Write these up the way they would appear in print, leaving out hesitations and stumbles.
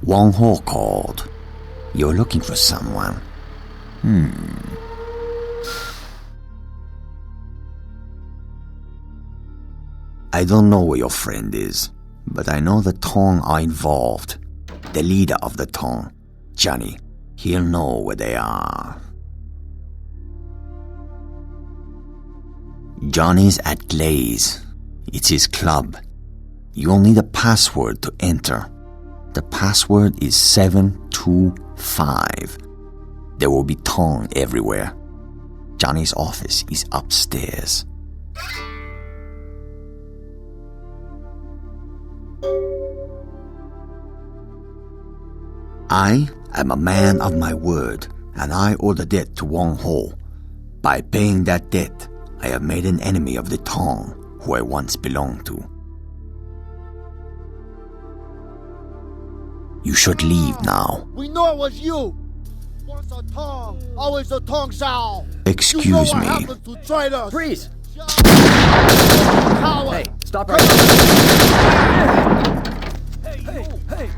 Wong Ho called. You're looking for someone. I don't know where your friend is, but I know the Tong are involved. The leader of the Tong, Johnny, he'll know where they are. Johnny's at Glaze. It's his club. You'll need a password to enter. The password is 725. There will be Tong everywhere. Johnny's office is upstairs. I am a man of my word, and I owe the debt to Wong Ho. By paying that debt, I have made an enemy of the Tong, who I once belonged to. You should leave now. We know it was you. Once a Tong, always a Tong Sao. Excuse you know what me. happened to traitors. Freeze! Coward. Hey, stop right there. Hey!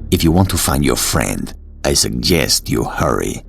If you want to find your friend, I suggest you hurry.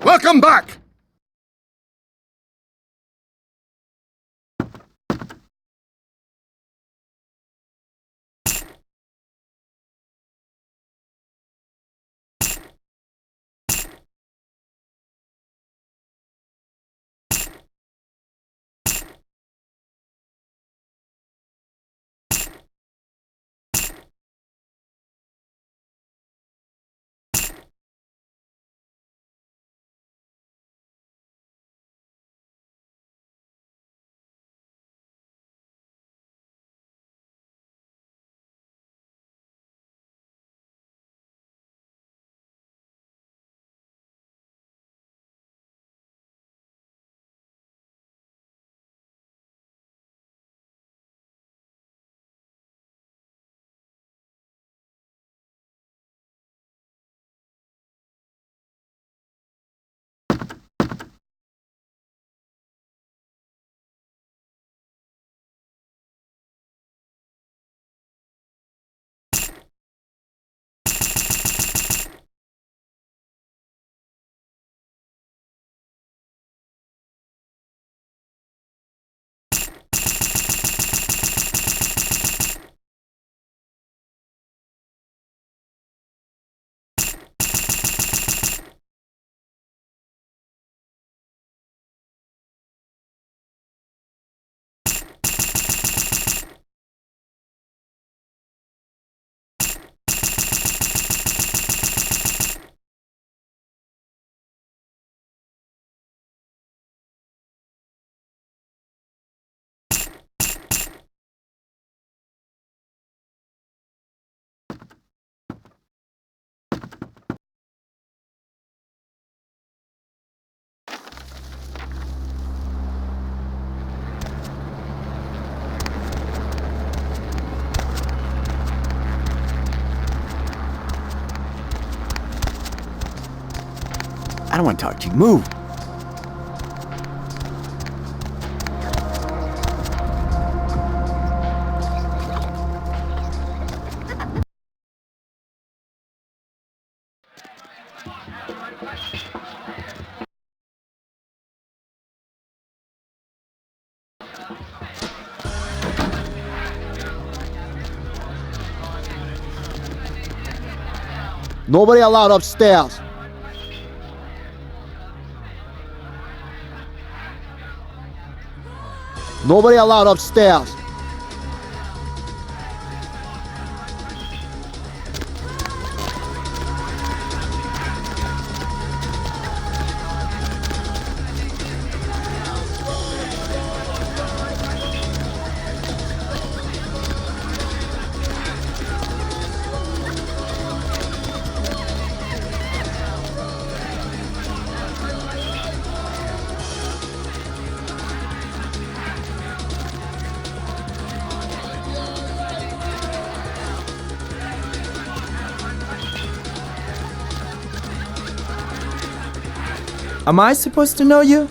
Welcome back! I don't want to talk to you. Move! Nobody allowed upstairs. Nobody allowed upstairs. Am I supposed to know you?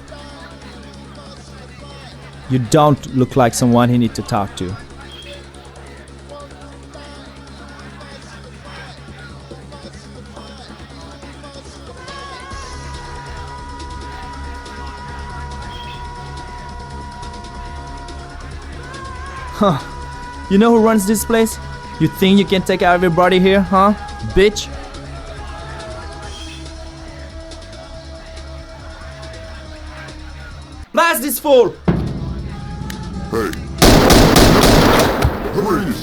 You don't look like someone he needs to talk to. Huh. You know who runs this place? You think you can take out everybody here, huh? Bitch? Blast this fool! Hey! Freeze!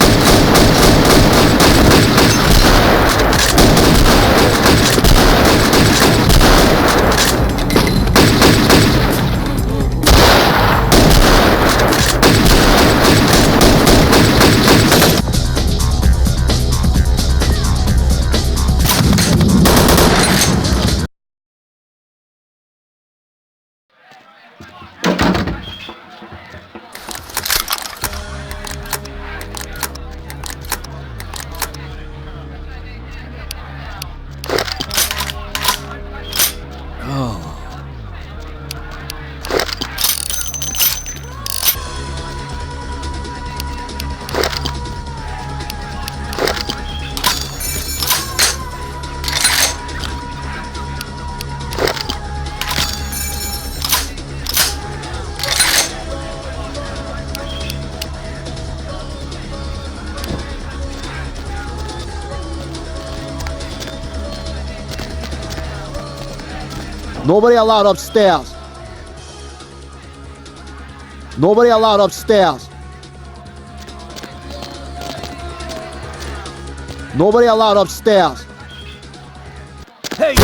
Nobody allowed upstairs. Nobody allowed upstairs. Nobody allowed upstairs. Hey!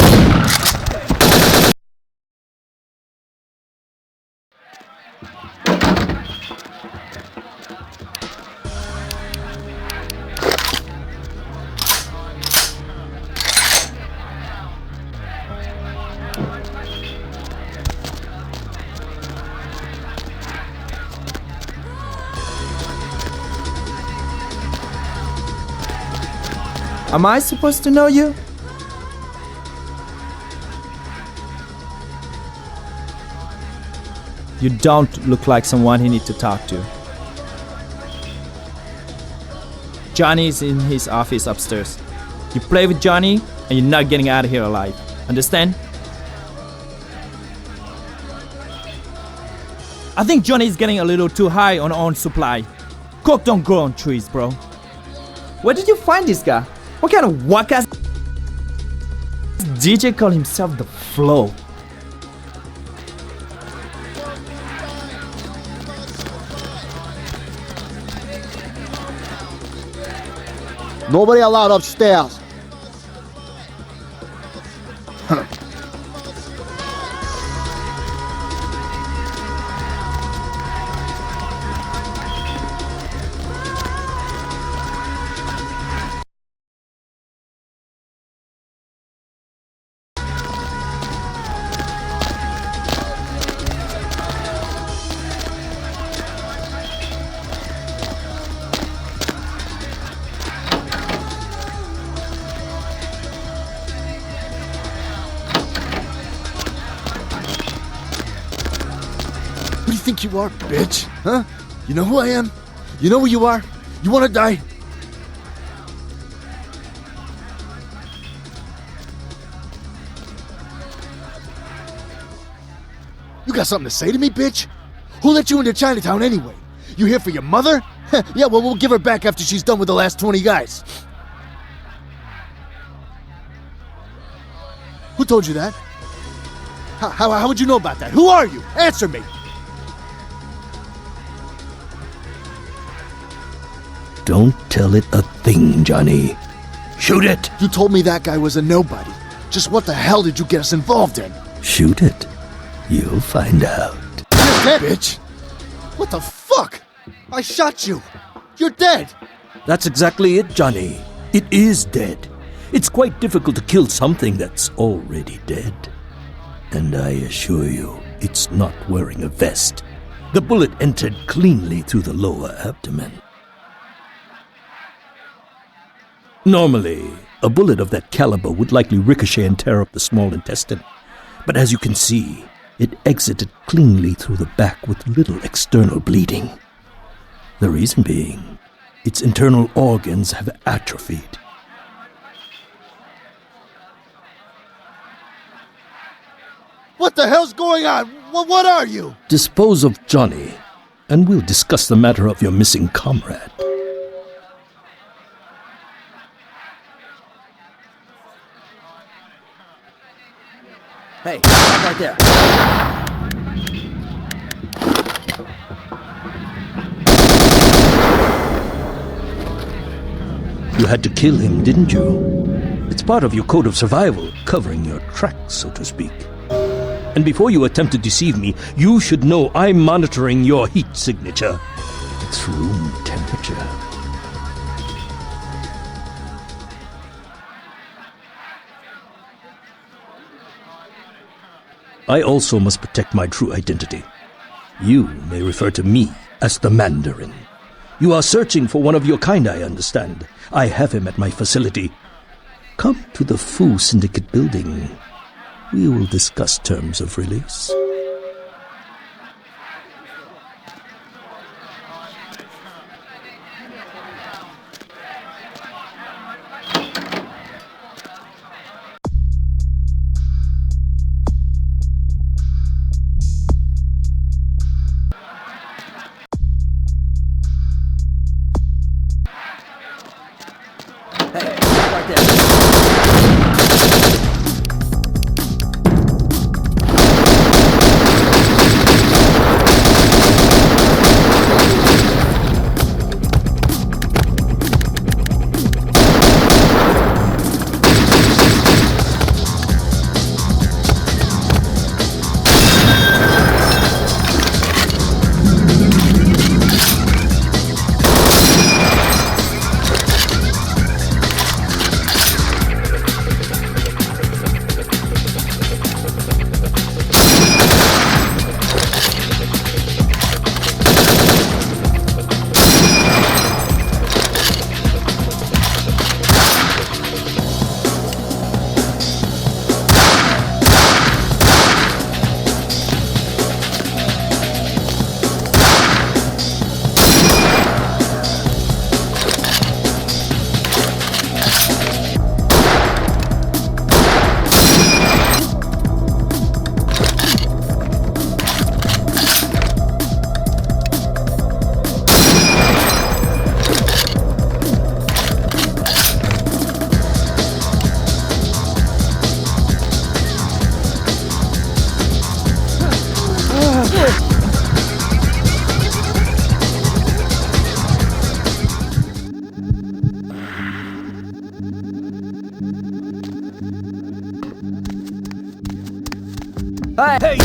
Am I supposed to know you? You don't look like someone he needs to talk to. Johnny is in his office upstairs. You play with Johnny and you're not getting out of here alive. Understand? I think Johnny is getting a little too high on own supply. Coke don't grow on trees, bro. Where did you find this guy? What kind of whack-ass DJ called himself the Flow? Nobody allowed upstairs. Who do you think you are, bitch? Huh? You know who I am? You know who you are? You wanna die? You got something to say to me, bitch? Who let you into Chinatown anyway? You here for your mother? Yeah, well, we'll give her back after she's done with the last 20 guys. Who told you that? How would you know about that? Who are you? Answer me! Don't tell it a thing, Johnny. Shoot it! You told me that guy was a nobody. Just what the hell did you get us involved in? Shoot it. You'll find out. You're dead, bitch! What the fuck? I shot you! You're dead! That's exactly it, Johnny. It is dead. It's quite difficult to kill something that's already dead. And I assure you, it's not wearing a vest. The bullet entered cleanly through the lower abdomen. Normally, a bullet of that caliber would likely ricochet and tear up the small intestine. But as you can see, it exited cleanly through the back with little external bleeding. The reason being, its internal organs have atrophied. What the hell's going on? What are you? Dispose of Johnny, and we'll discuss the matter of your missing comrade. Hey, right there. You had to kill him, didn't you? It's part of your code of survival, covering your tracks, so to speak. And before you attempt to deceive me, you should know I'm monitoring your heat signature. It's room temperature. I also must protect my true identity. You may refer to me as the Mandarin. You are searching for one of your kind, I understand. I have him at my facility. Come to the Fu Syndicate building. We will discuss terms of release. Hey! Hey!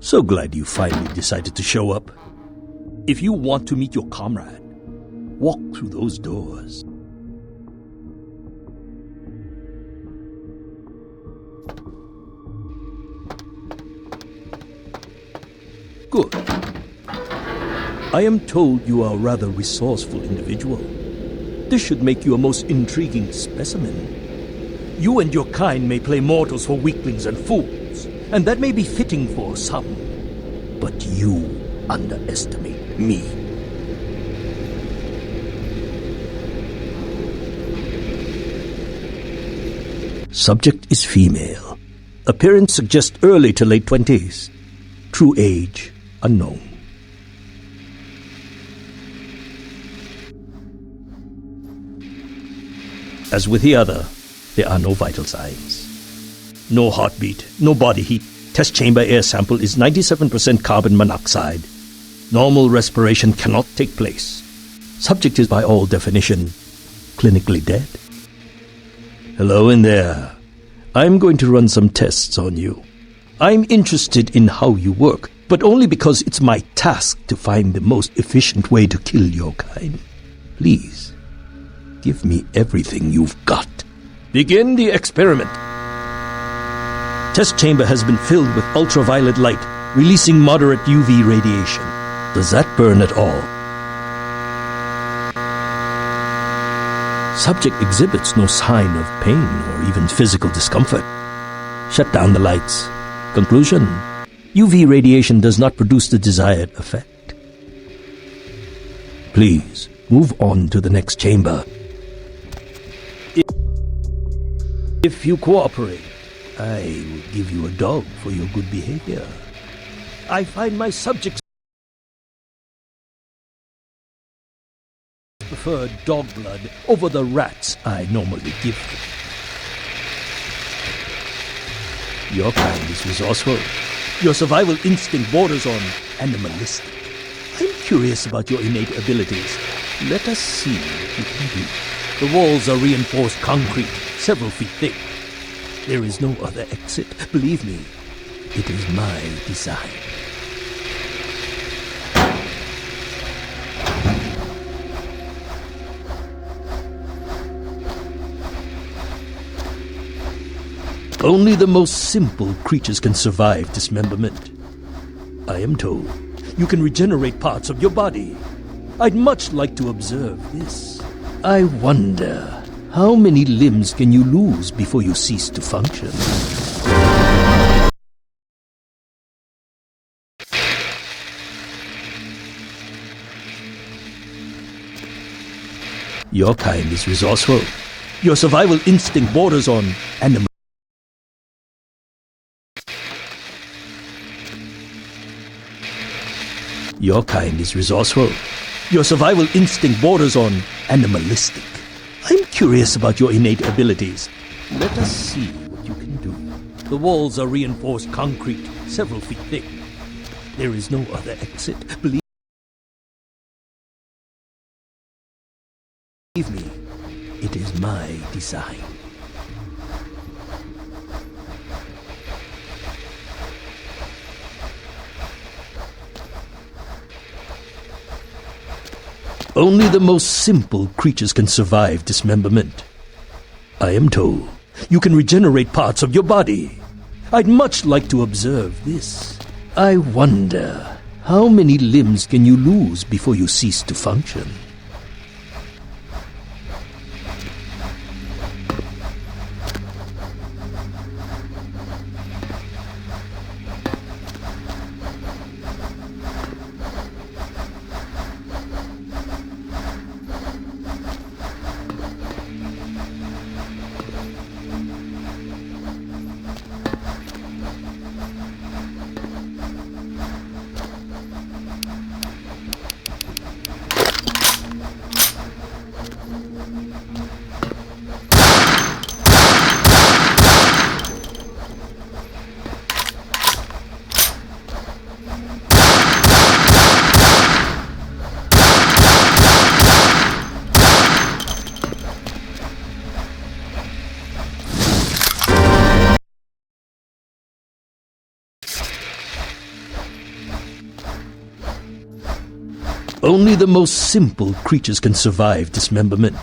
So glad you finally decided to show up. If you want to meet your comrade, walk through those doors. Good. I am told you are a rather resourceful individual. This should make you a most intriguing specimen. You and your kind may play mortals for weaklings and fools, and that may be fitting for some. But you underestimate me. Subject is female. Appearance suggests early to late 20s. True age unknown. As with the other, there are no vital signs. No heartbeat, no body heat. Test chamber air sample is 97% carbon monoxide. Normal respiration cannot take place. Subject is by all definition clinically dead. Hello in there. I'm going to run some tests on you. I'm interested in how you work, but only because it's my task to find the most efficient way to kill your kind. Please, give me everything you've got. Begin the experiment. Test chamber has been filled with ultraviolet light, releasing moderate UV radiation. Does that burn at all? Subject exhibits no sign of pain or even physical discomfort. Shut down the lights. Conclusion: UV radiation does not produce the desired effect. Please, move on to the next chamber. If you cooperate, I will give you a dog for your good behavior. I find my subjects prefer dog blood over the rats I normally give them. Your kind is resourceful. Your survival instinct borders on animalistic. I'm curious about your innate abilities. Let us see what you can do. The walls are reinforced concrete, several feet thick. There is no other exit. Believe me, it is my design. Only the most simple creatures can survive dismemberment. I am told you can regenerate parts of your body. I'd much like to observe this. I wonder, how many limbs can you lose before you cease to function? Your kind is resourceful. Your survival instinct borders on animal. Your kind is resourceful. Your survival instinct borders on animalistic. I'm curious about your innate abilities. Let us see what you can do. The walls are reinforced concrete, several feet thick. There is no other exit. Believe me, it is my design. Only the most simple creatures can survive dismemberment. I am told you can regenerate parts of your body. I'd much like to observe this. I wonder, how many limbs can you lose before you cease to function? Only the most simple creatures can survive dismemberment.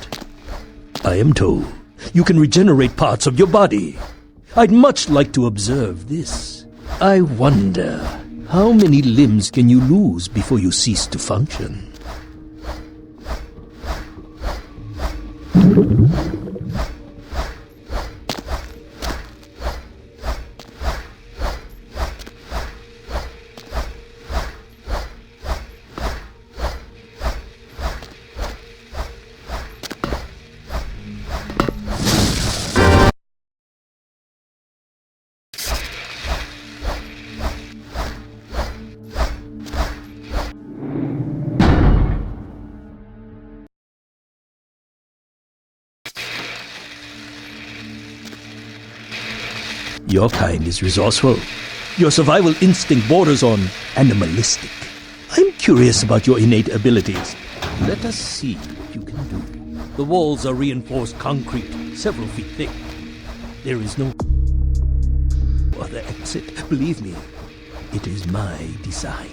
I am told you can regenerate parts of your body. I'd much like to observe this. I wonder, how many limbs can you lose before you cease to function? Your kind is resourceful. Your survival instinct borders on animalistic. I'm curious about your innate abilities. Let us see what you can do. The walls are reinforced concrete, several feet thick. There is no other exit. Believe me, it is my design.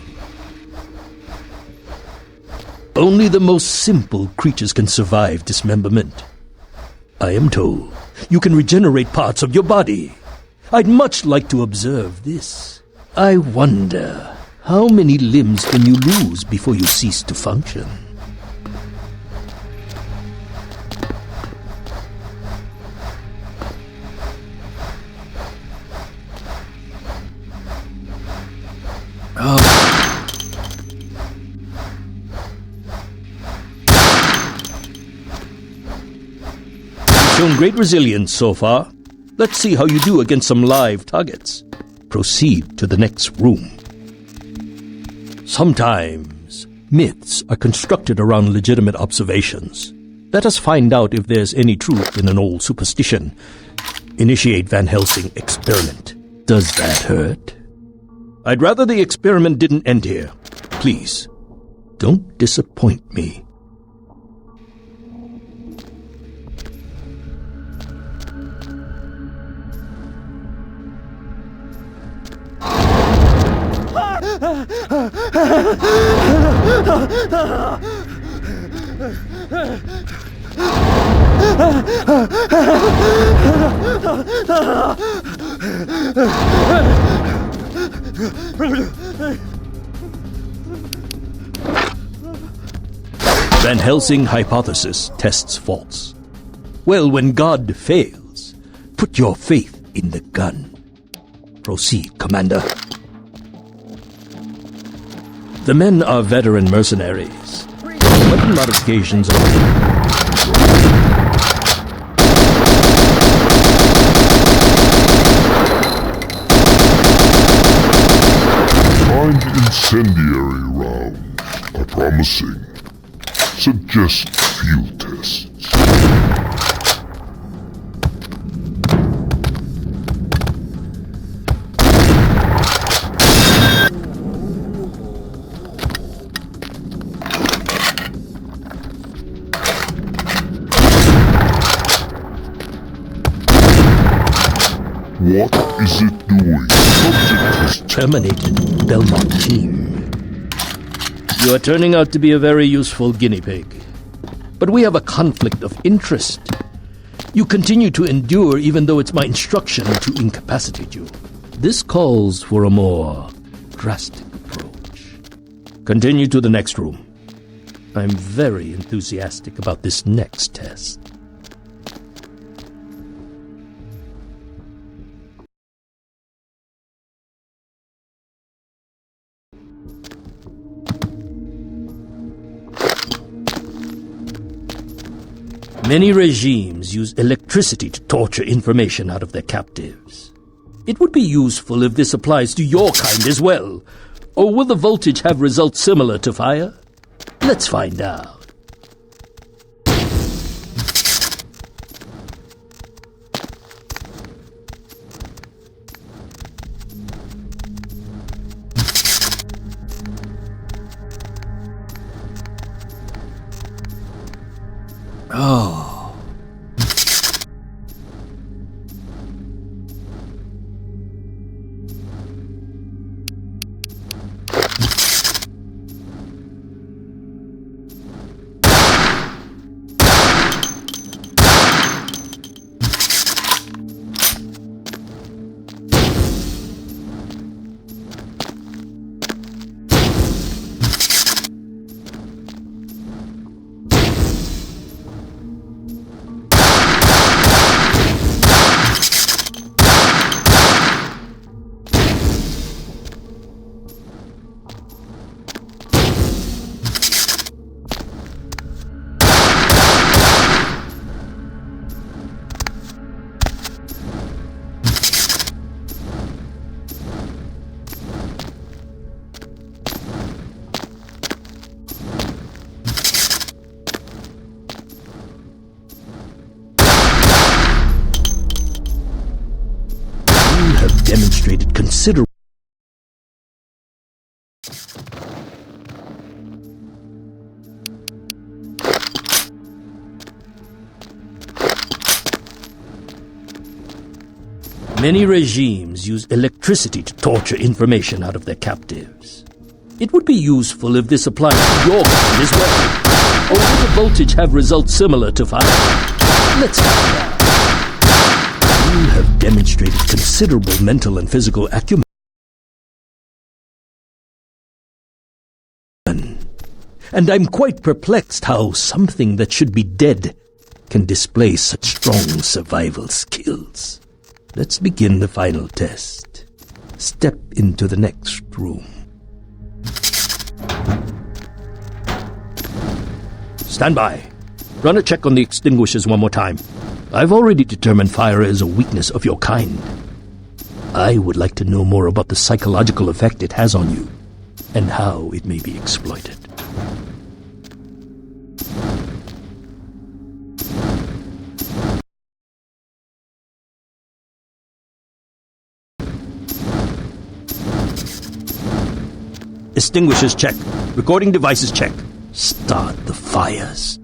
Only the most simple creatures can survive dismemberment. I am told you can regenerate parts of your body. I'd much like to observe this. I wonder, how many limbs can you lose before you cease to function? You've shown great resilience so far. Let's see how you do against some live targets. Proceed to the next room. Sometimes, myths are constructed around legitimate observations. Let us find out if there's any truth in an old superstition. Initiate Van Helsing experiment. Does that hurt? I'd rather the experiment didn't end here. Please, don't disappoint me. Van Helsing hypothesis tests false. Well, when God fails, put your faith in the gun. Proceed, Commander. The men are veteran mercenaries. Weapon modifications are... Find incendiary rounds are promising. Suggest field tests. What is it doing? Subject is Terminated, Belmont team. You are turning out to be a very useful guinea pig. But we have a conflict of interest. You continue to endure even though it's my instruction to incapacitate you. This calls for a more drastic approach. Continue to the next room. I'm very enthusiastic about this next test. Many regimes use electricity to torture information out of their captives. It would be useful if this applies to your kind as well. Or will the voltage have results similar to fire? Let's find out. Oh. Demonstrated considerable. Many regimes use electricity to torture information out of their captives. It would be useful if this applied to your kind as well. Or will the voltage have results similar to fire? Let's find out. You have demonstrated considerable mental and physical acumen. And I'm quite perplexed how something that should be dead can display such strong survival skills. Let's begin the final test. Step into the next room. Stand by. Run a check on the extinguishers one more time. I've already determined fire is a weakness of your kind. I would like to know more about the psychological effect it has on you, and how it may be exploited. Extinguishers check. Recording devices check. Start the fires.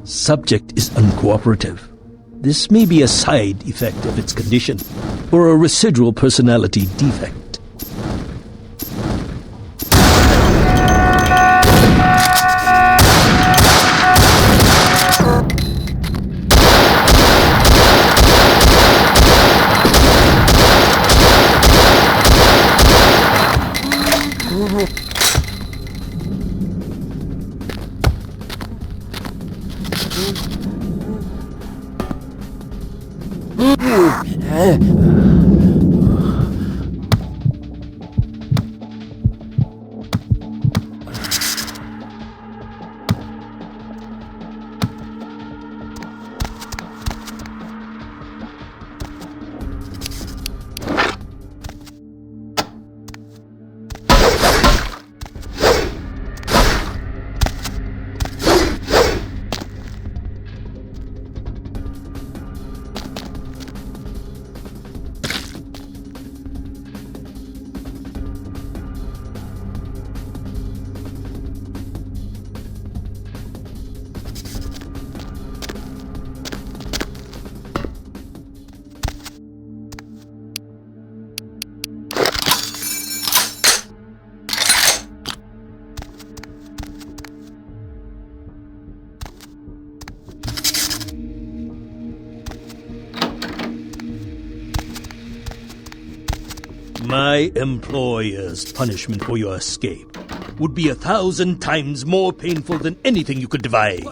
Subject is uncooperative. This may be a side effect of its condition, or a residual personality defect. My employer's punishment for your escape would be 1,000 times more painful than anything you could devise.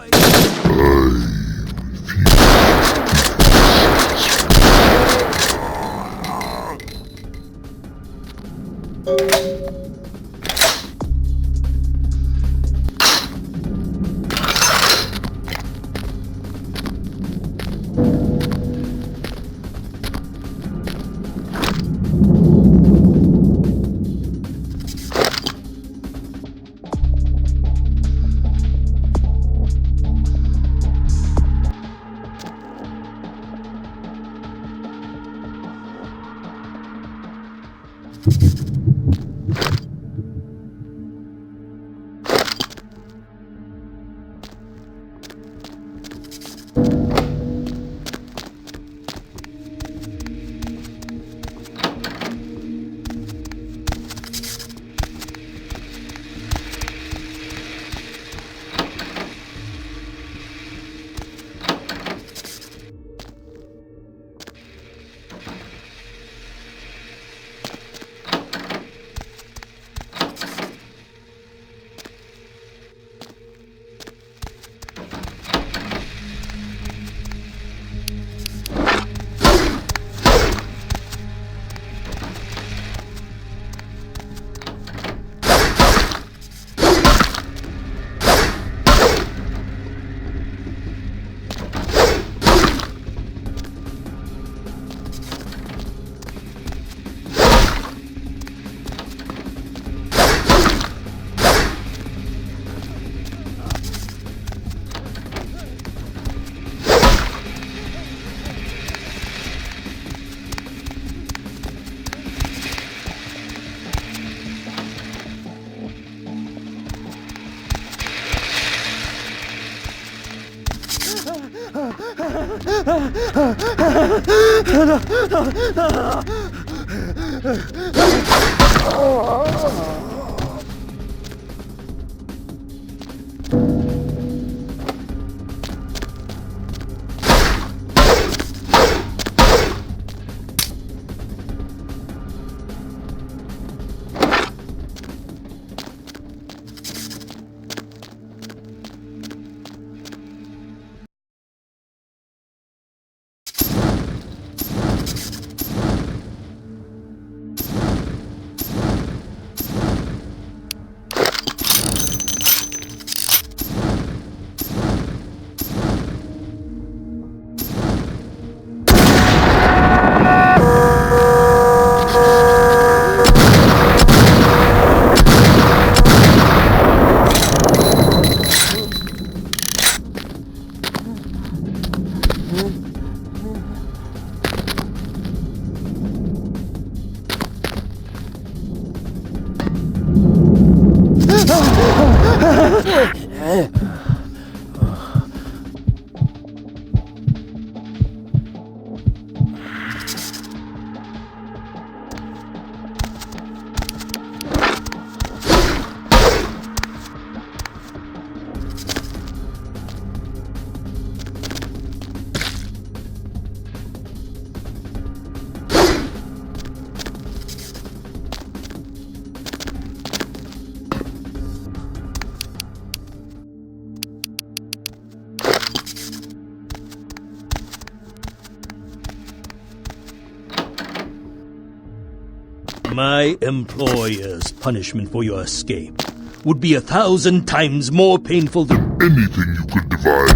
My employer's punishment for your escape would be 1,000 times more painful than Anything you could devise.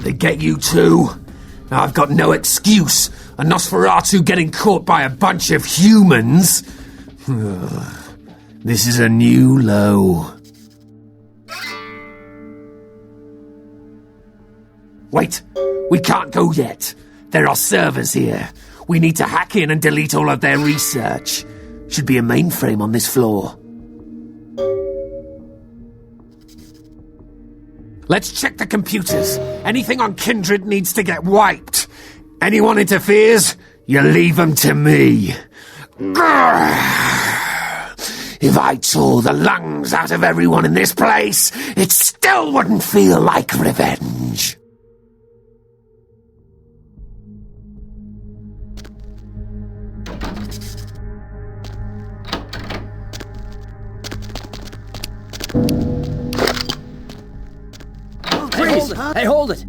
They get you too? Now I've got no excuse. A Nosferatu getting caught by a bunch of humans? This is a new low. Wait, we can't go yet. There are servers here. We need to hack in and delete all of their research. Should be a mainframe on this floor. Let's check the computers. Anything on Kindred needs to get wiped. Anyone interferes, you leave them to me. If I tore the lungs out of everyone in this place, it still wouldn't feel like revenge. Freeze! Hey, hold it!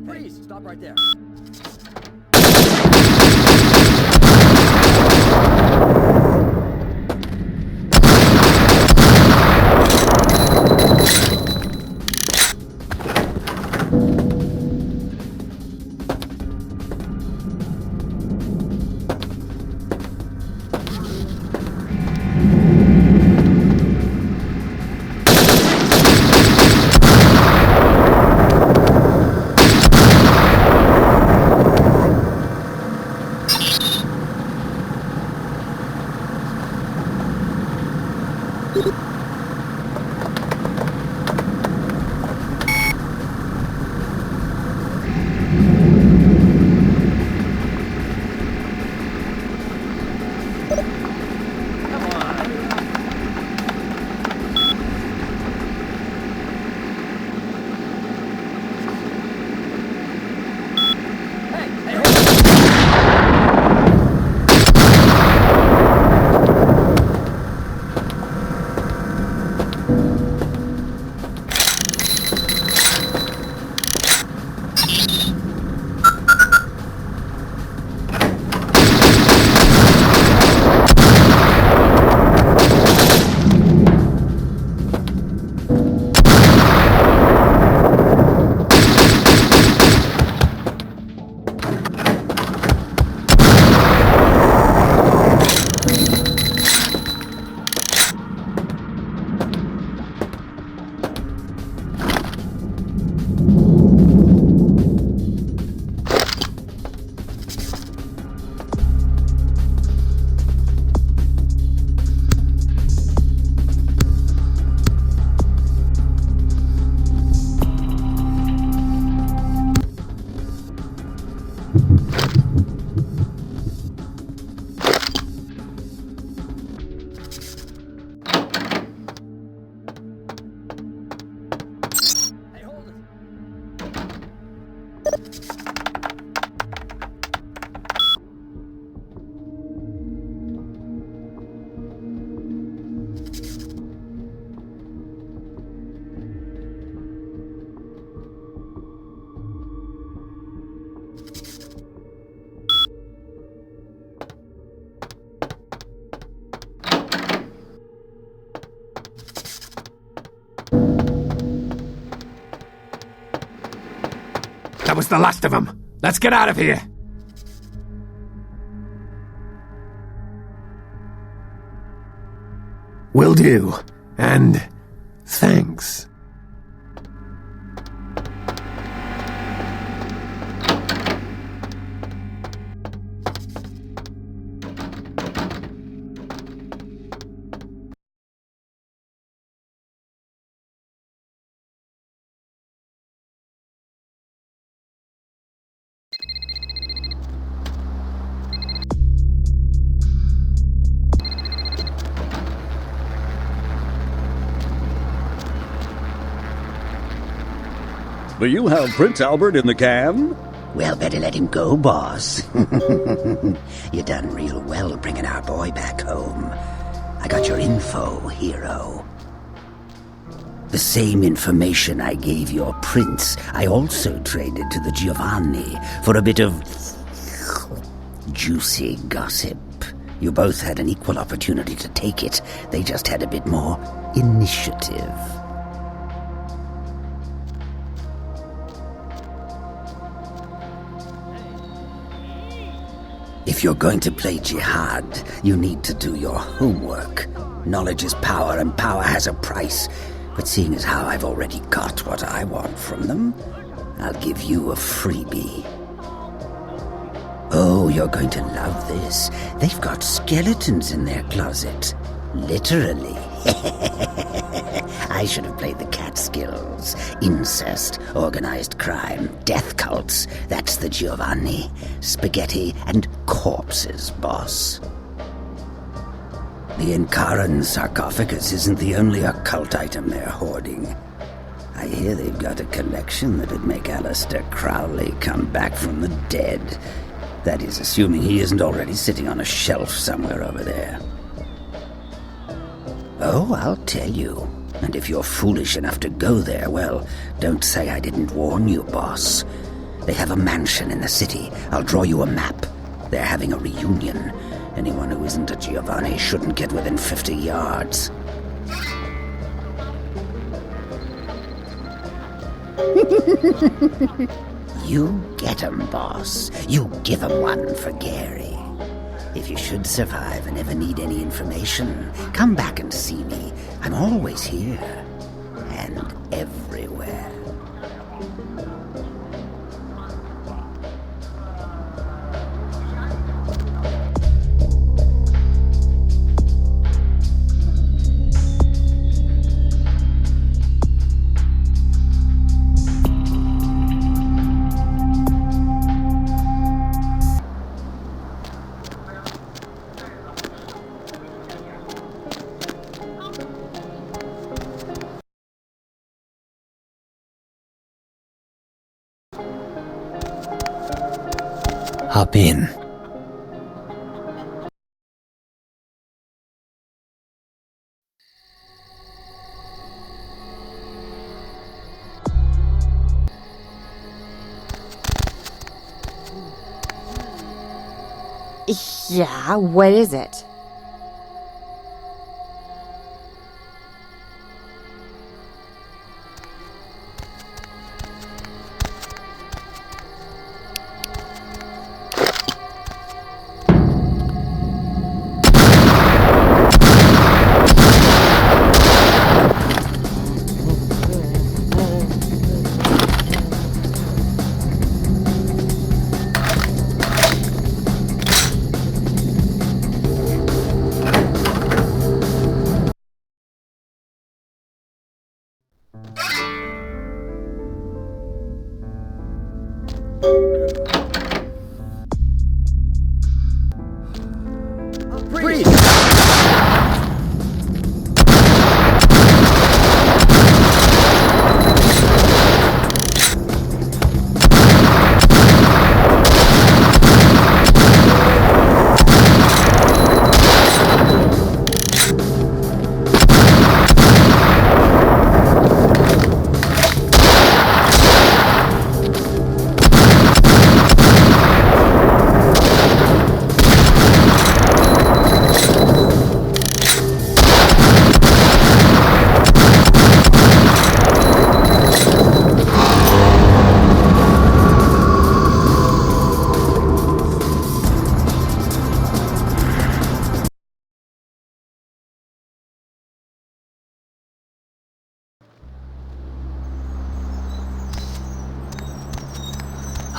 Freeze! Stop right there. That was the last of them. Let's get out of here. Will do. And thanks. Do you have Prince Albert in the can? Well, better let him go, boss. You done real well bringing our boy back home. I got your info, hero. The same information I gave your prince, I also traded to the Giovanni for a bit of juicy gossip. You both had an equal opportunity to take it. They just had a bit more initiative. If you're going to play jihad, you need to do your homework. Knowledge is power, and power has a price. But seeing as how I've already got what I want from them, I'll give you a freebie. Oh, you're going to love this. They've got skeletons in their closet. Literally. I should have played the Catskills. Incest, organized crime, death cults. That's the Giovanni. Spaghetti and corpses, boss. The Encaran sarcophagus isn't the only occult item they're hoarding. I hear they've got a collection that'd make Aleister Crowley come back from the dead. That is, assuming he isn't already sitting on a shelf somewhere over there. Oh, I'll tell you. And if you're foolish enough to go there, well, don't say I didn't warn you, boss. They have a mansion in the city. I'll draw you a map. They're having a reunion. Anyone who isn't a Giovanni shouldn't get within 50 yards. You get 'em, boss. You give 'em one for Gary. If you should survive and ever need any information, come back and see me. I'm always here. And everywhere. Hop in. Yeah, what is it?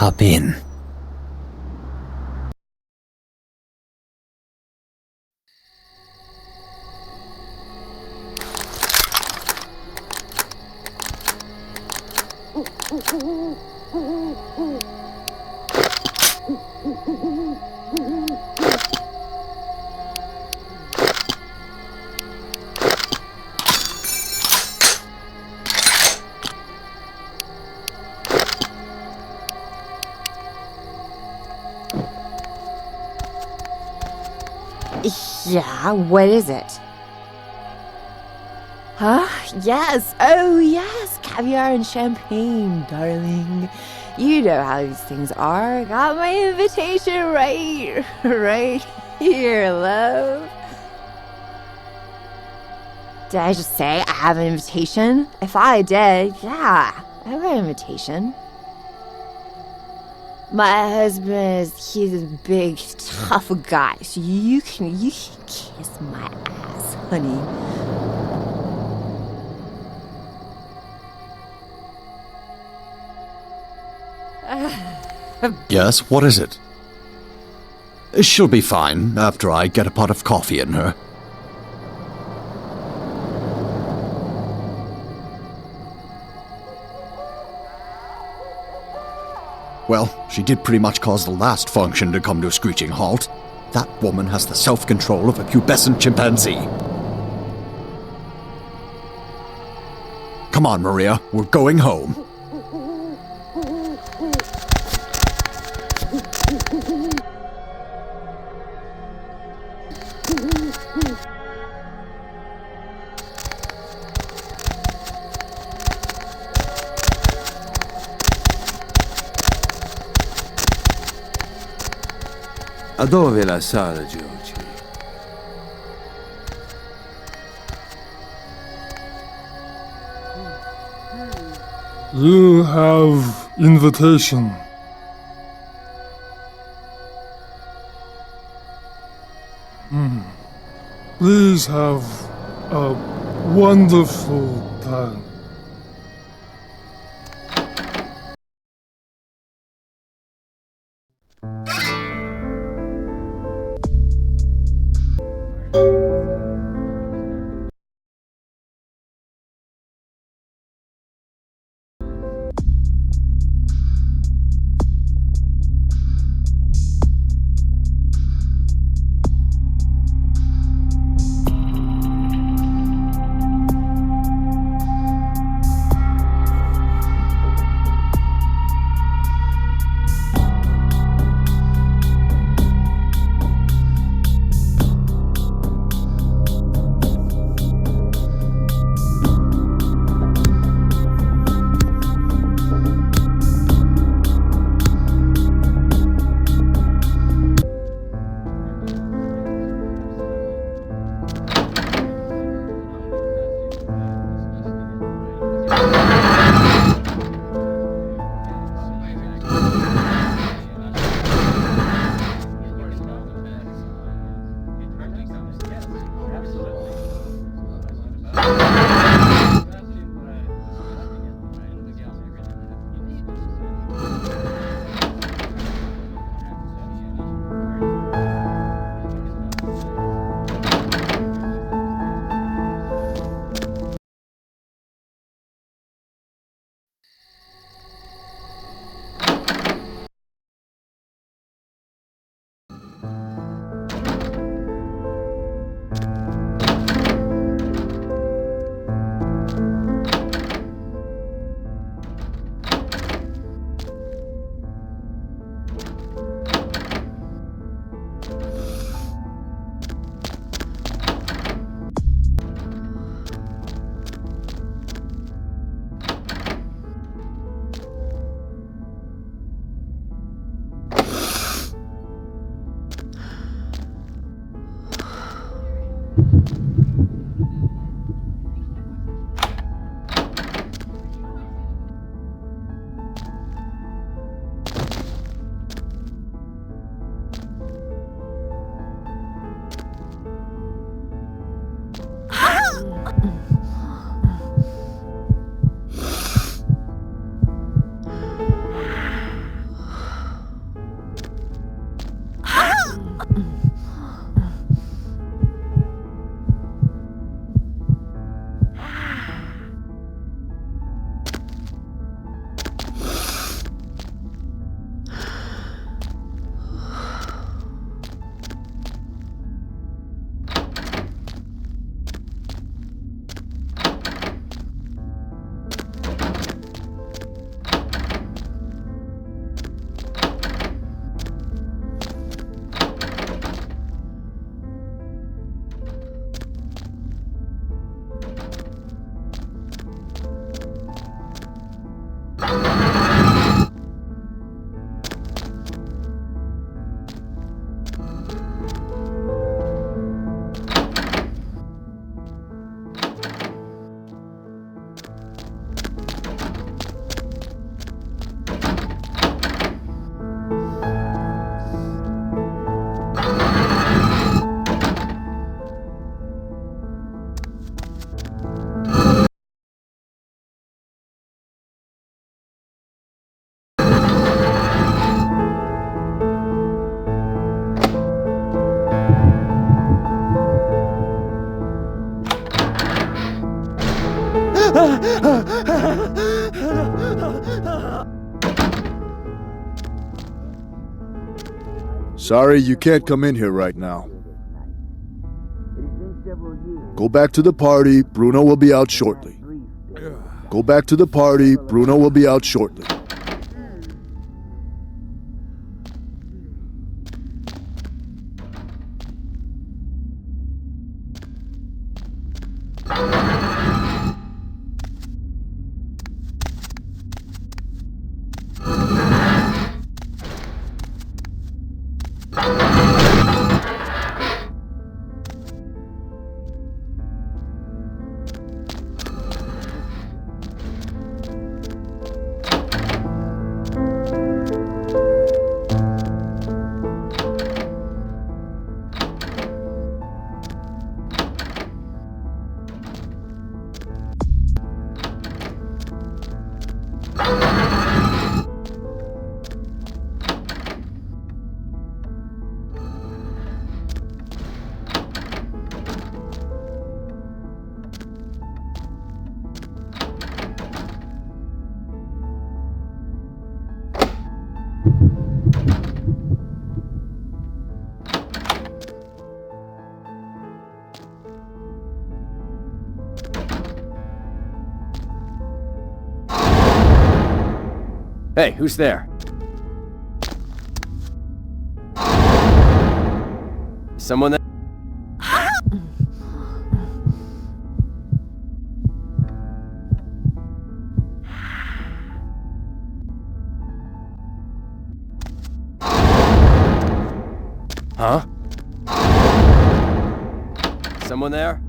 Hop in. Yeah, what is it? Huh? Yes. Oh, yes. Caviar and champagne, darling. You know how these things are. Got my invitation right here, love. Did I just say I have an invitation? If I did, yeah, I have an invitation. My husband he's a big, tough guy, so you can kiss my ass, honey. Yes, what is it? She'll be fine after I get a pot of coffee in her. Well, she did pretty much cause the last function to come to a screeching halt. That woman has the self-control of a pubescent chimpanzee. Come on, Maria, we're going home. A dove la sala, Georgie? You have invitation. Please have a wonderful time. Sorry, you can't come in here right now. Go back to the party. Bruno will be out shortly. Go back to the party. Bruno will be out shortly. Hey, who's there? Someone there? Huh? Someone there?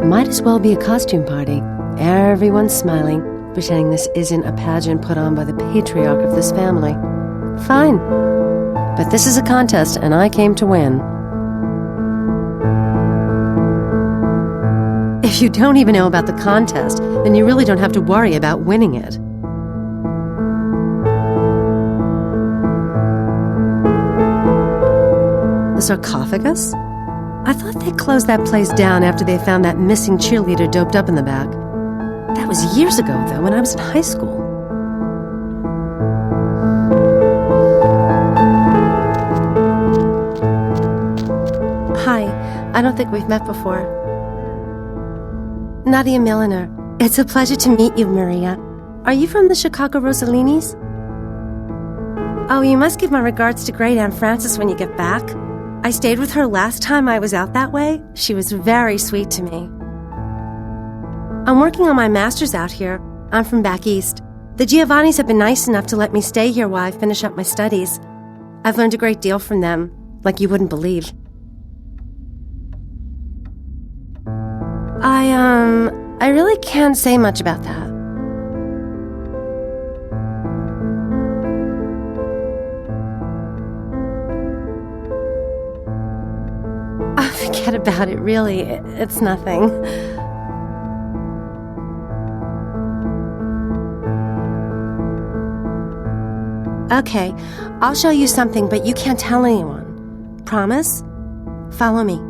Might as well be a costume party. Everyone's smiling, pretending this isn't a pageant put on by the patriarch of this family. Fine. But this is a contest, and I came to win. If you don't even know about the contest, then you really don't have to worry about winning it. The sarcophagus? I thought they closed that place down after they found that missing cheerleader doped up in the back. That was years ago, though, when I was in high school. Hi, I don't think we've met before. Nadia Milliner. It's a pleasure to meet you, Maria. Are you from the Chicago Rosalinis? Oh, you must give my regards to Great Aunt Frances when you get back. I stayed with her last time I was out that way. She was very sweet to me. I'm working on my master's out here. I'm from back east. The Giovannis have been nice enough to let me stay here while I finish up my studies. I've learned a great deal from them, like you wouldn't believe. I really can't say much about that. Forget about it, really. It's nothing. Okay, I'll show you something, but you can't tell anyone. Promise? Follow me.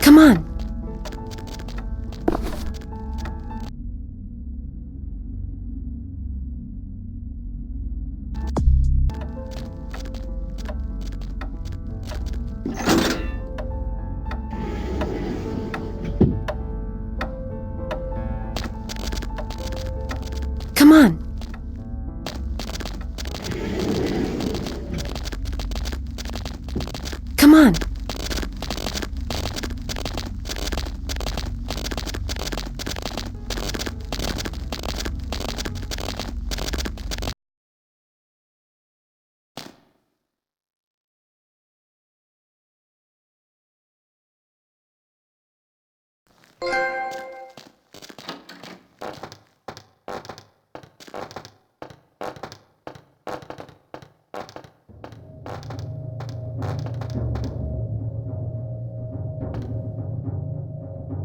Come on. Come on. Come on.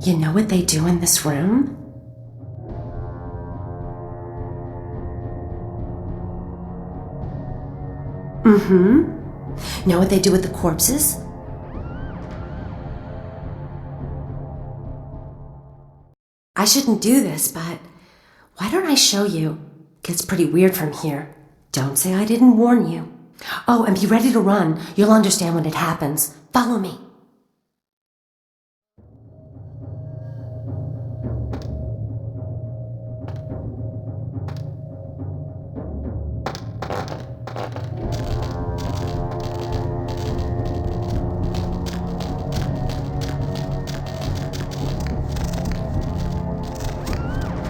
You know what they do in this room? Know what they do with the corpses? I shouldn't do this, but why don't I show you? Gets pretty weird from here. Don't say I didn't warn you. Oh, and be ready to run. You'll understand when it happens. Follow me.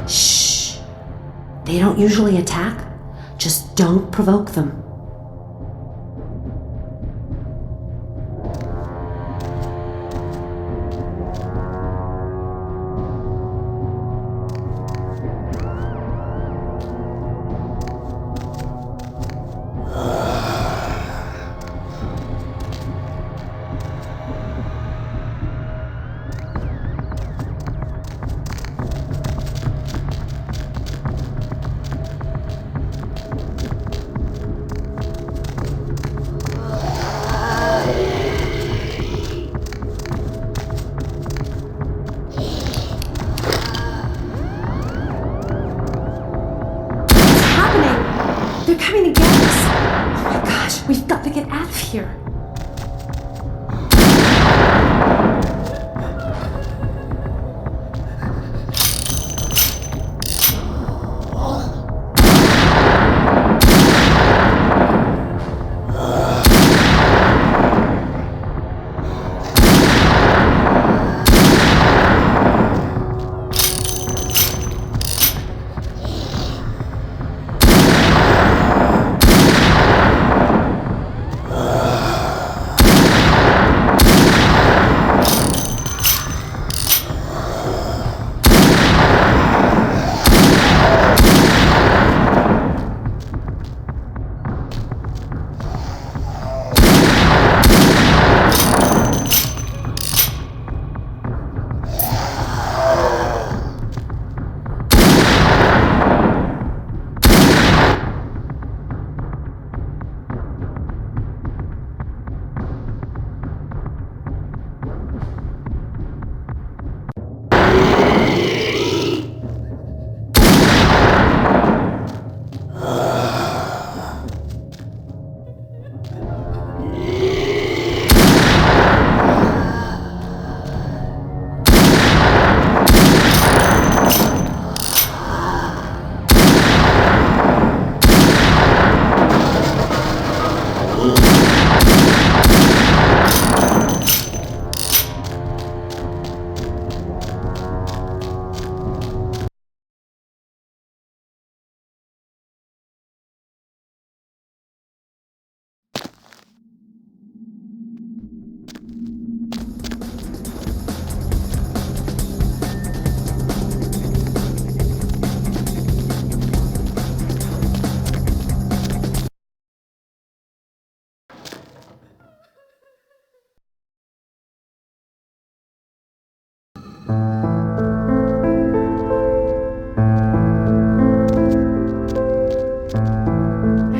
Shh. They don't usually attack. Just don't provoke them. They're coming to get us! Oh my gosh, we've got to get out of here!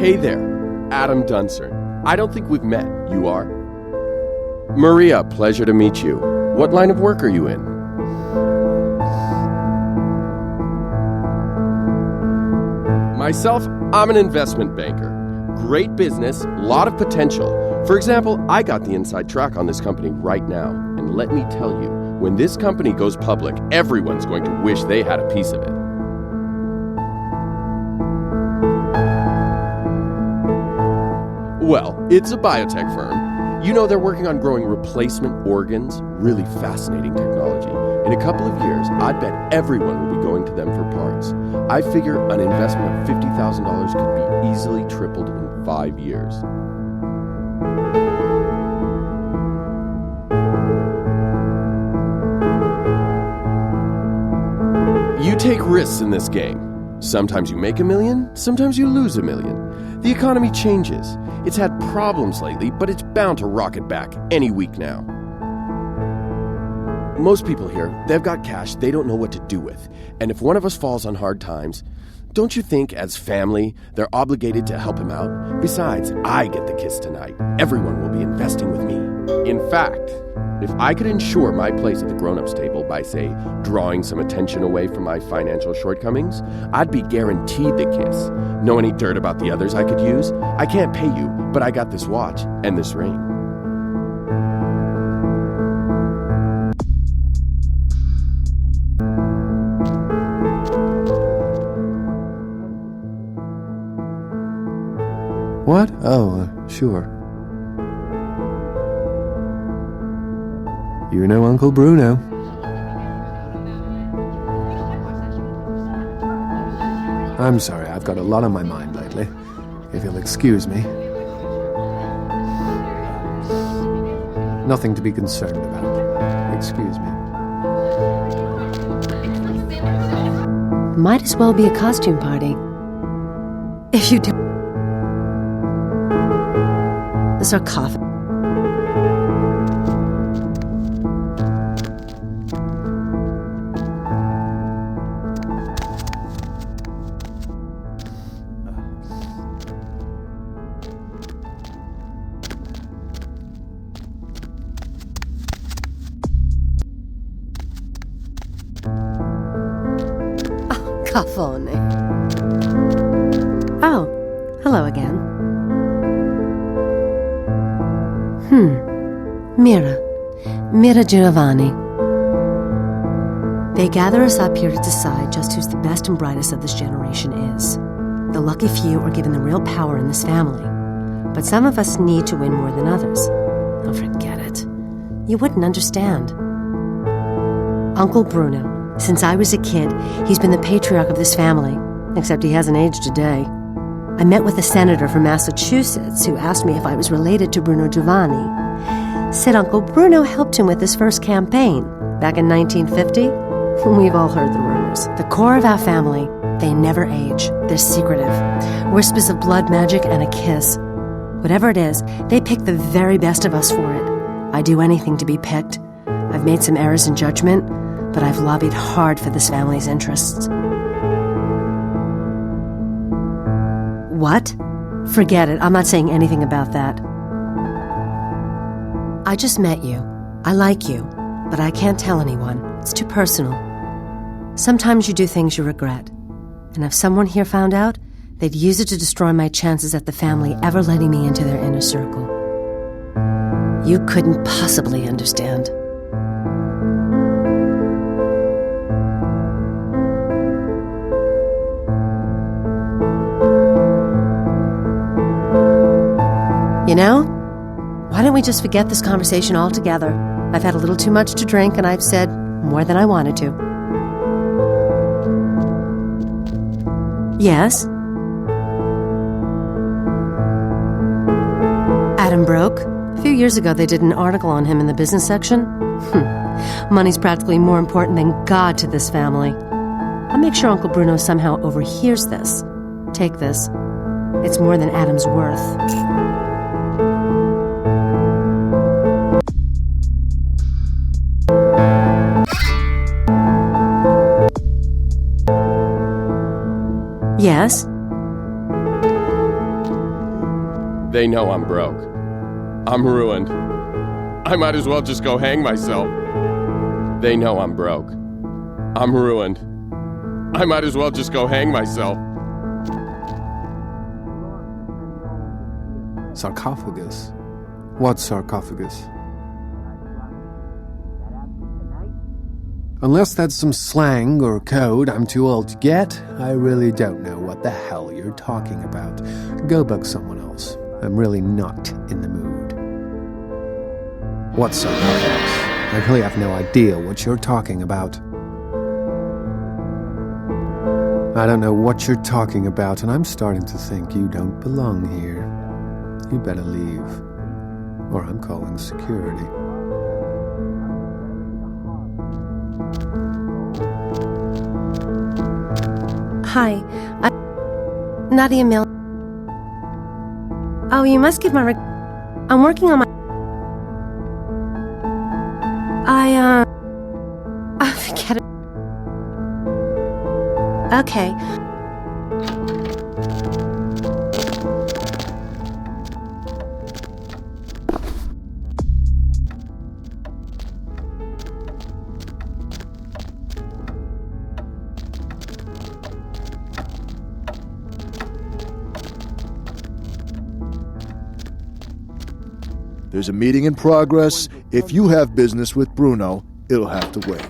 Hey there, Adam Dunsern. I don't think we've met. You are? Maria, pleasure to meet you. What line of work are you in? Myself, I'm an investment banker. Great business, lot of potential. For example, I got the inside track on this company right now. And let me tell you, when this company goes public, everyone's going to wish they had a piece of it. Well, it's a biotech firm. You know, they're working on growing replacement organs. Really fascinating technology. In a couple of years, I'd bet everyone will be going to them for parts. I figure an investment of $50,000 could be easily tripled in 5 years. You take risks in this game. Sometimes you make $1 million, sometimes you lose $1 million. The economy changes. It's had problems lately, but it's bound to rocket back any week now. most people here, they've got cash they don't know what to do with. And if one of us falls on hard times, don't you think, as family, they're obligated to help him out? Besides, I get the kiss tonight. Everyone will be investing with me. In fact, if I could ensure my place at the grown-ups table by, say, drawing some attention away from my financial shortcomings, I'd be guaranteed the kiss. Know any dirt about the others I could use? I can't pay you, but I got this watch and this ring. What? Oh, sure. You know Uncle Bruno. I'm sorry, I've got a lot on my mind lately. If you'll excuse me. Nothing to be concerned about. Excuse me. Might as well be a costume party. If you do. The sarcophagus. Cafone. Oh, hello again. Mira Giovanni. They gather us up here to decide just who's the best and brightest of this generation is. The lucky few are given the real power in this family, but some of us need to win more than others. Oh, forget it. You wouldn't understand. Uncle Bruno, since I was a kid, he's been the patriarch of this family, except he hasn't aged a day. I met with a senator from Massachusetts who asked me if I was related to Bruno Giovanni. Said Uncle Bruno helped him with his first campaign back in 1950. We've all heard the rumors. The core of our family, they never age. They're secretive. Whispers of blood magic and a kiss. Whatever it is, they pick the very best of us for it. I'd do anything to be picked. I've made some errors in judgment, but I've lobbied hard for this family's interests. What? Forget it. I'm not saying anything about that. I just met you. I like you, but I can't tell anyone. It's too personal. Sometimes you do things you regret. And if someone here found out, they'd use it to destroy my chances at the family ever letting me into their inner circle. You couldn't possibly understand. You know, why don't we just forget this conversation altogether? I've had a little too much to drink and I've said more than I wanted to. Yes? Adam broke. A few years ago they did an article on him in the business section. Money's practically more important than God to this family. I'll make sure Uncle Bruno somehow overhears this. Take this. It's more than Adam's worth. Yes? They know I'm broke. I'm ruined. I might as well just go hang myself. They know I'm broke. I'm ruined. I might as well just go hang myself. Sarcophagus? What sarcophagus? Unless that's some slang or code I'm too old to get, I really don't know what the hell you're talking about. Go bug someone else. I'm really not in the mood. What sarcophagus? I really have no idea what you're talking about. I don't know what you're talking about, and I'm starting to think you don't belong here. You better leave, or I'm calling security. Hi, Nadia Mill. Oh, you must give my I'm working on my... Okay. There's a meeting in progress. If you have business with Bruno, it'll have to wait.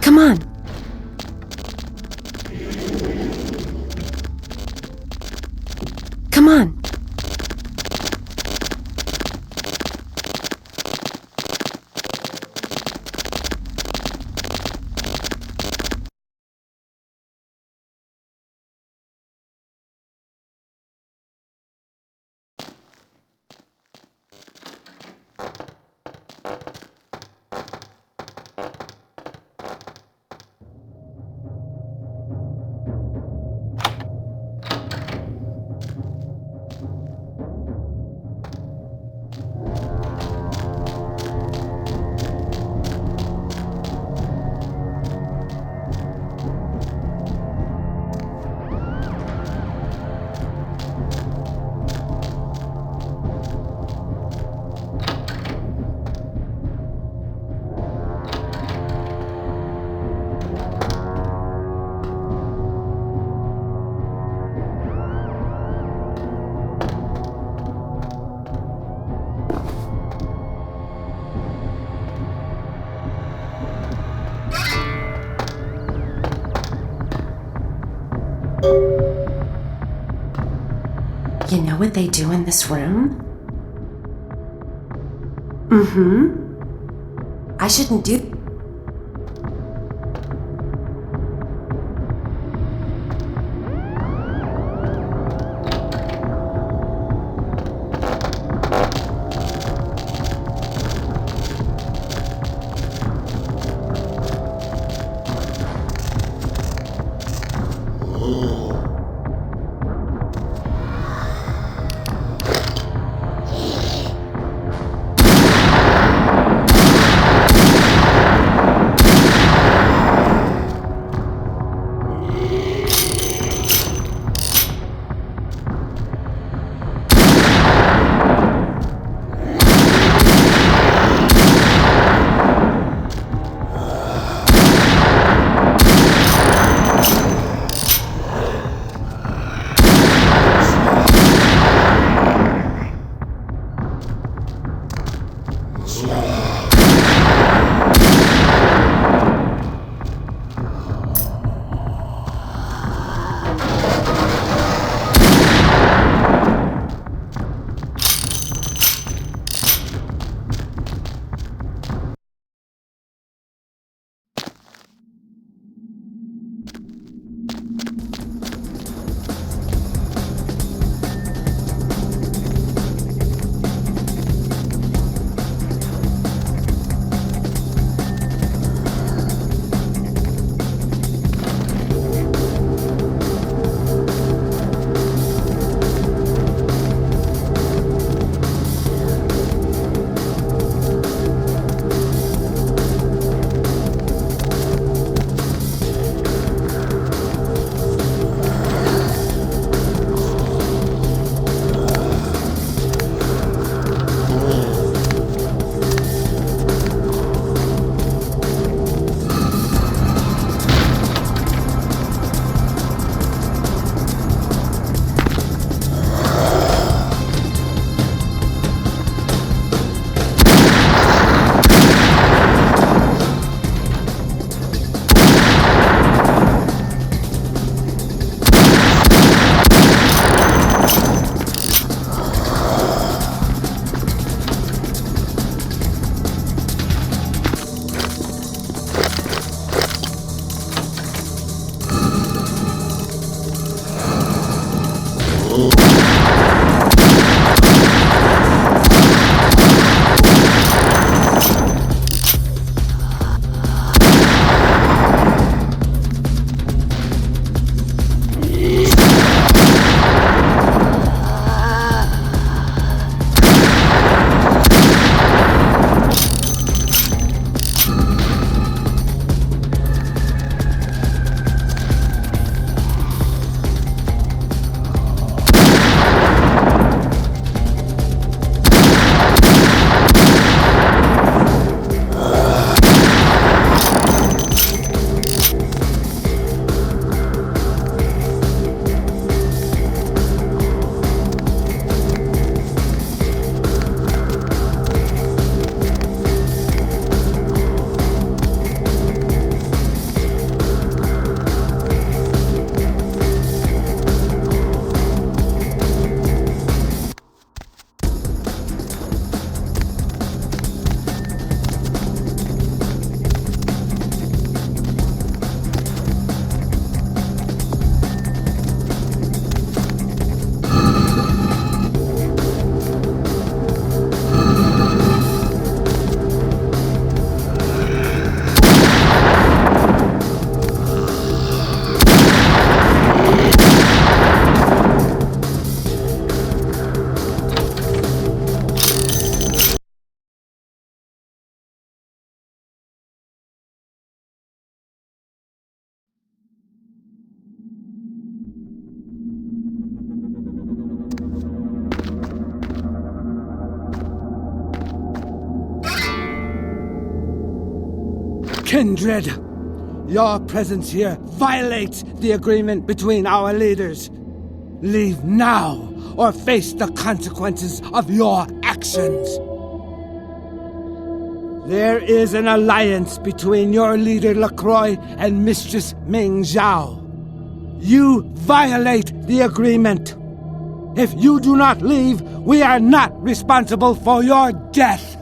Come on. Come on. You know what they do in this room? I shouldn't do... Kindred, your presence here violates the agreement between our leaders. Leave now, or face the consequences of your actions. There is an alliance between your leader LaCroix and Mistress Ming Zhao. You violate the agreement. If you do not leave, we are not responsible for your death.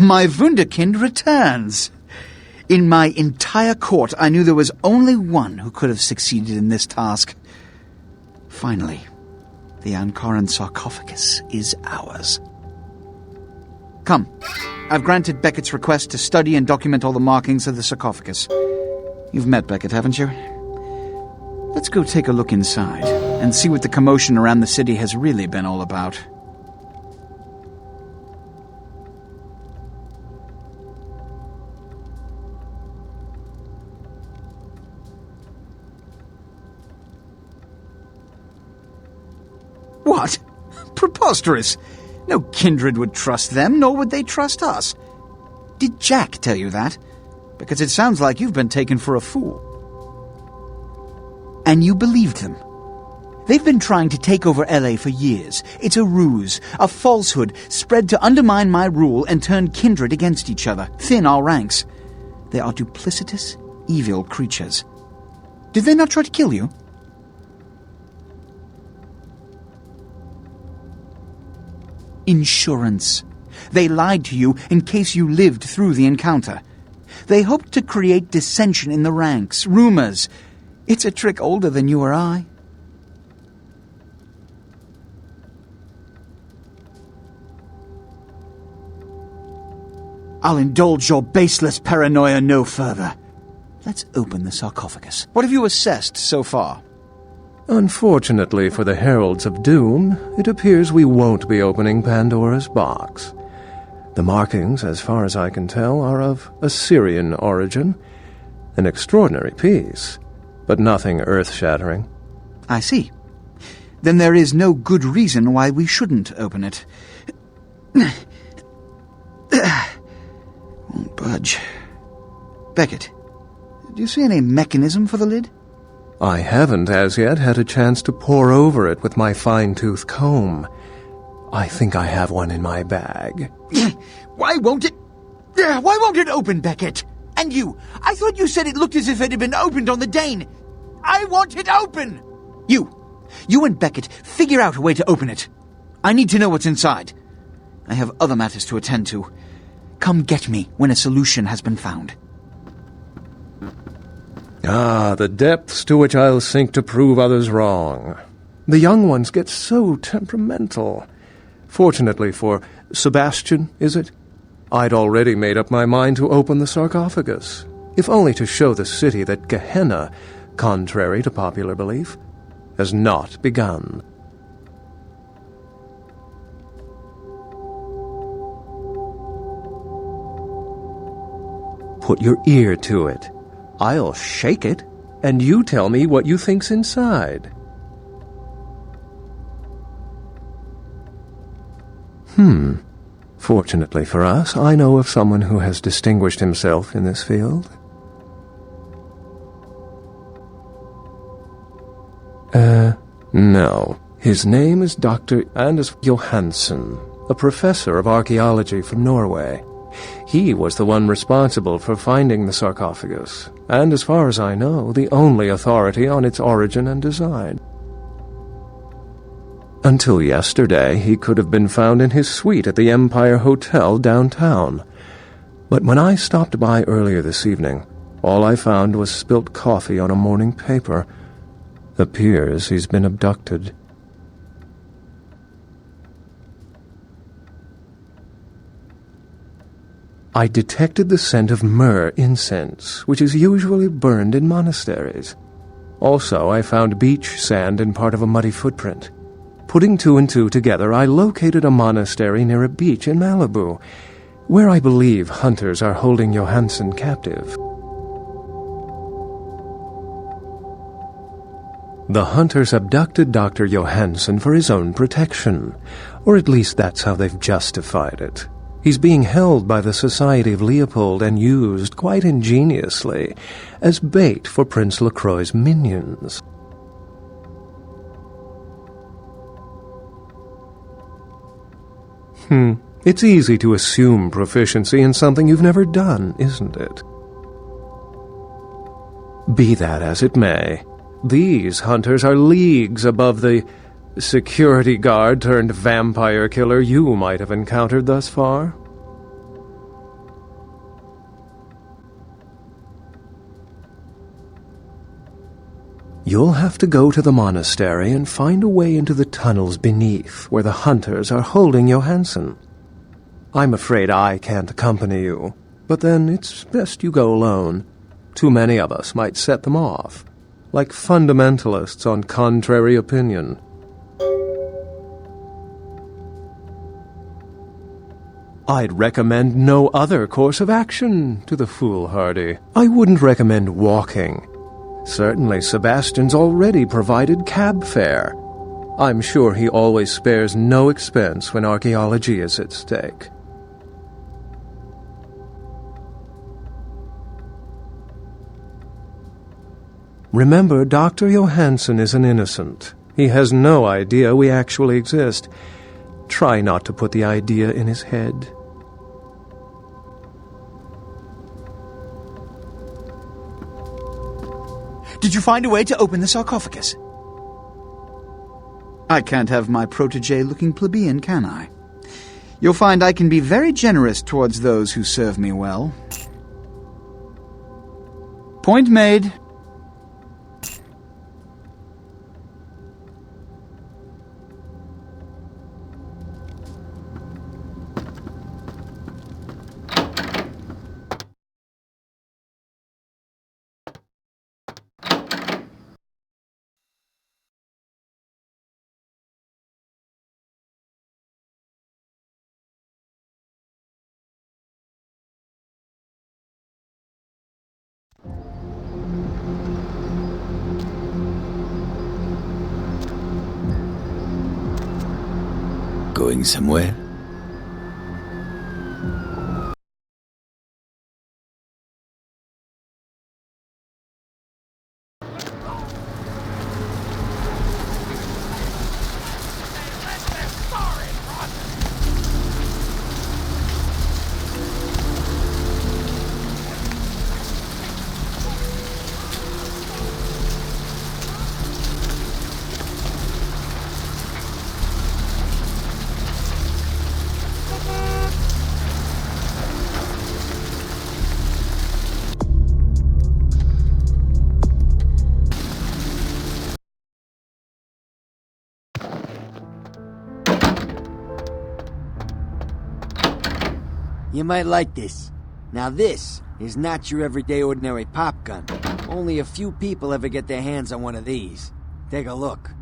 My Wunderkind returns. In my entire court, I knew there was only one who could have succeeded in this task. Finally, the Ankaran sarcophagus is ours. Come, I've granted Beckett's request to study and document all the markings of the sarcophagus. You've met Beckett, haven't you? Let's go take a look inside and see what the commotion around the city has really been all about. What? Preposterous! No kindred would trust them, nor would they trust us. Did Jack tell you that? Because it sounds like you've been taken for a fool. And you believed them. They've been trying to take over LA for years. It's a ruse, a falsehood, spread to undermine my rule and turn kindred against each other, thin our ranks. They are duplicitous, evil creatures. Did they not try to kill you? Insurance. They lied to you in case you lived through the encounter. They hoped to create dissension in the ranks, rumors. It's a trick older than you or I. I'll indulge your baseless paranoia no further. Let's open the sarcophagus. What have you assessed so far? Unfortunately for the Heralds of Doom, it appears we won't be opening Pandora's box. The markings, as far as I can tell, are of Assyrian origin. An extraordinary piece, but nothing earth-shattering. I see. Then there is no good reason why we shouldn't open it. Won't budge. Beckett, do you see any mechanism for the lid? I haven't as yet had a chance to pore over it with my fine-tooth comb. I think I have one in my bag. Why won't it open, Beckett? And you, I thought you said it looked as if it had been opened on the Dane. I want it open! You and Beckett, figure out a way to open it. I need to know what's inside. I have other matters to attend to. Come get me when a solution has been found. Ah, the depths to which I'll sink to prove others wrong. The young ones get so temperamental. Fortunately for Sebastian, is it? I'd already made up my mind to open the sarcophagus, if only to show the city that Gehenna, contrary to popular belief, has not begun. Put your ear to it. I'll shake it, and you tell me what you think's inside. Fortunately for us, I know of someone who has distinguished himself in this field. No. His name is Dr. Anders Johansen, a professor of archaeology from Norway. He was the one responsible for finding the sarcophagus, and as far as I know, the only authority on its origin and design. Until yesterday, he could have been found in his suite at the Empire Hotel downtown. But when I stopped by earlier this evening, all I found was spilt coffee on a morning paper. Appears he's been abducted. I detected the scent of myrrh incense, which is usually burned in monasteries. Also, I found beach sand in part of a muddy footprint. Putting two and two together, I located a monastery near a beach in Malibu, where I believe hunters are holding Johansen captive. The hunters abducted Dr. Johansen for his own protection, or at least that's how they've justified it. He's being held by the Society of Leopold and used, quite ingeniously, as bait for Prince LaCroix's minions. It's easy to assume proficiency in something you've never done, isn't it? Be that as it may, these hunters are leagues above the security guard turned vampire killer you might have encountered thus far. You'll have to go to the monastery and find a way into the tunnels beneath where the hunters are holding Johansen. I'm afraid I can't accompany you, but then it's best you go alone. Too many of us might set them off. like fundamentalists on contrary opinion. I'd recommend no other course of action to the foolhardy. I wouldn't recommend walking. Certainly Sebastian's already provided cab fare. I'm sure he always spares no expense when archaeology is at stake. Remember, Dr. Johansson is an innocent. He has no idea we actually exist. Try not to put the idea in his head. Did you find a way to open the sarcophagus? I can't have my protege looking plebeian, can I? You'll find I can be very generous towards those who serve me well. Point made. Going somewhere? You might like this. Now this is not your everyday ordinary pop gun. Only a few people ever get their hands on one of these. Take a look.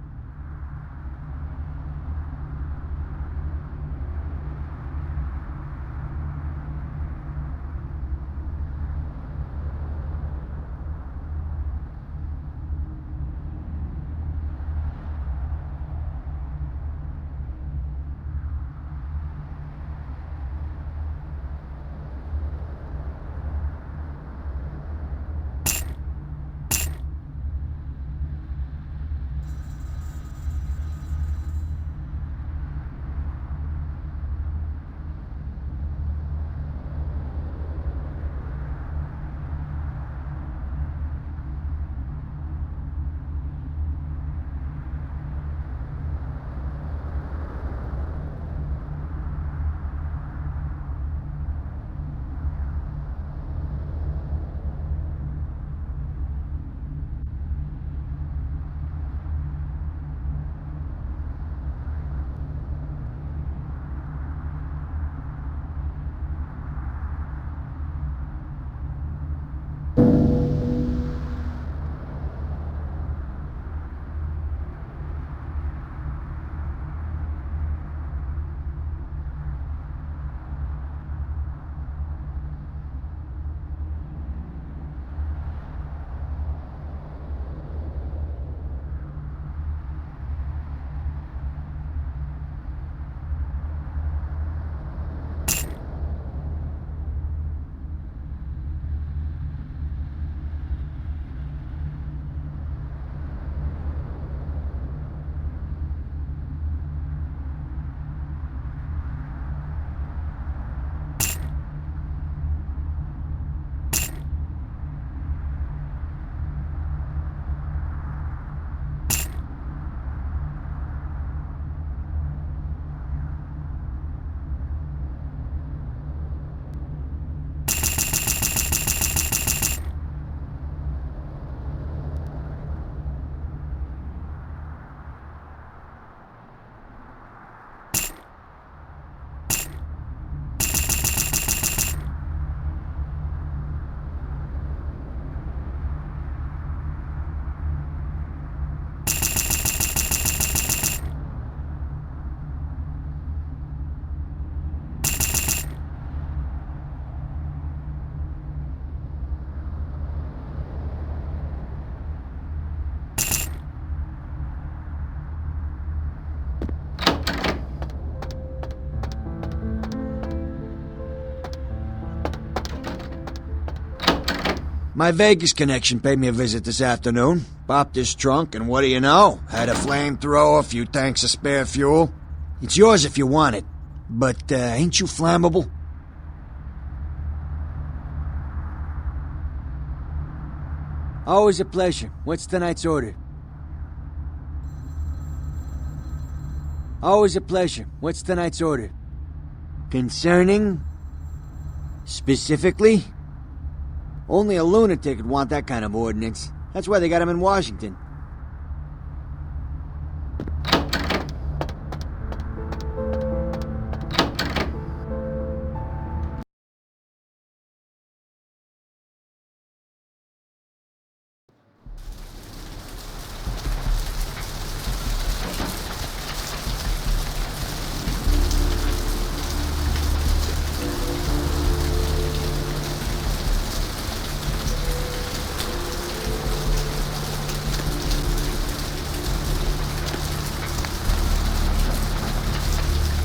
My Vegas connection paid me a visit this afternoon. Popped his trunk, and what do you know? Had a flamethrower, a few tanks of spare fuel. It's yours if you want it. But, ain't you flammable? Always a pleasure. What's tonight's order? Always a pleasure. What's tonight's order? Concerning? Specifically? Only a lunatic would want that kind of ordinance. That's why they got him in Washington.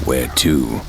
Where to?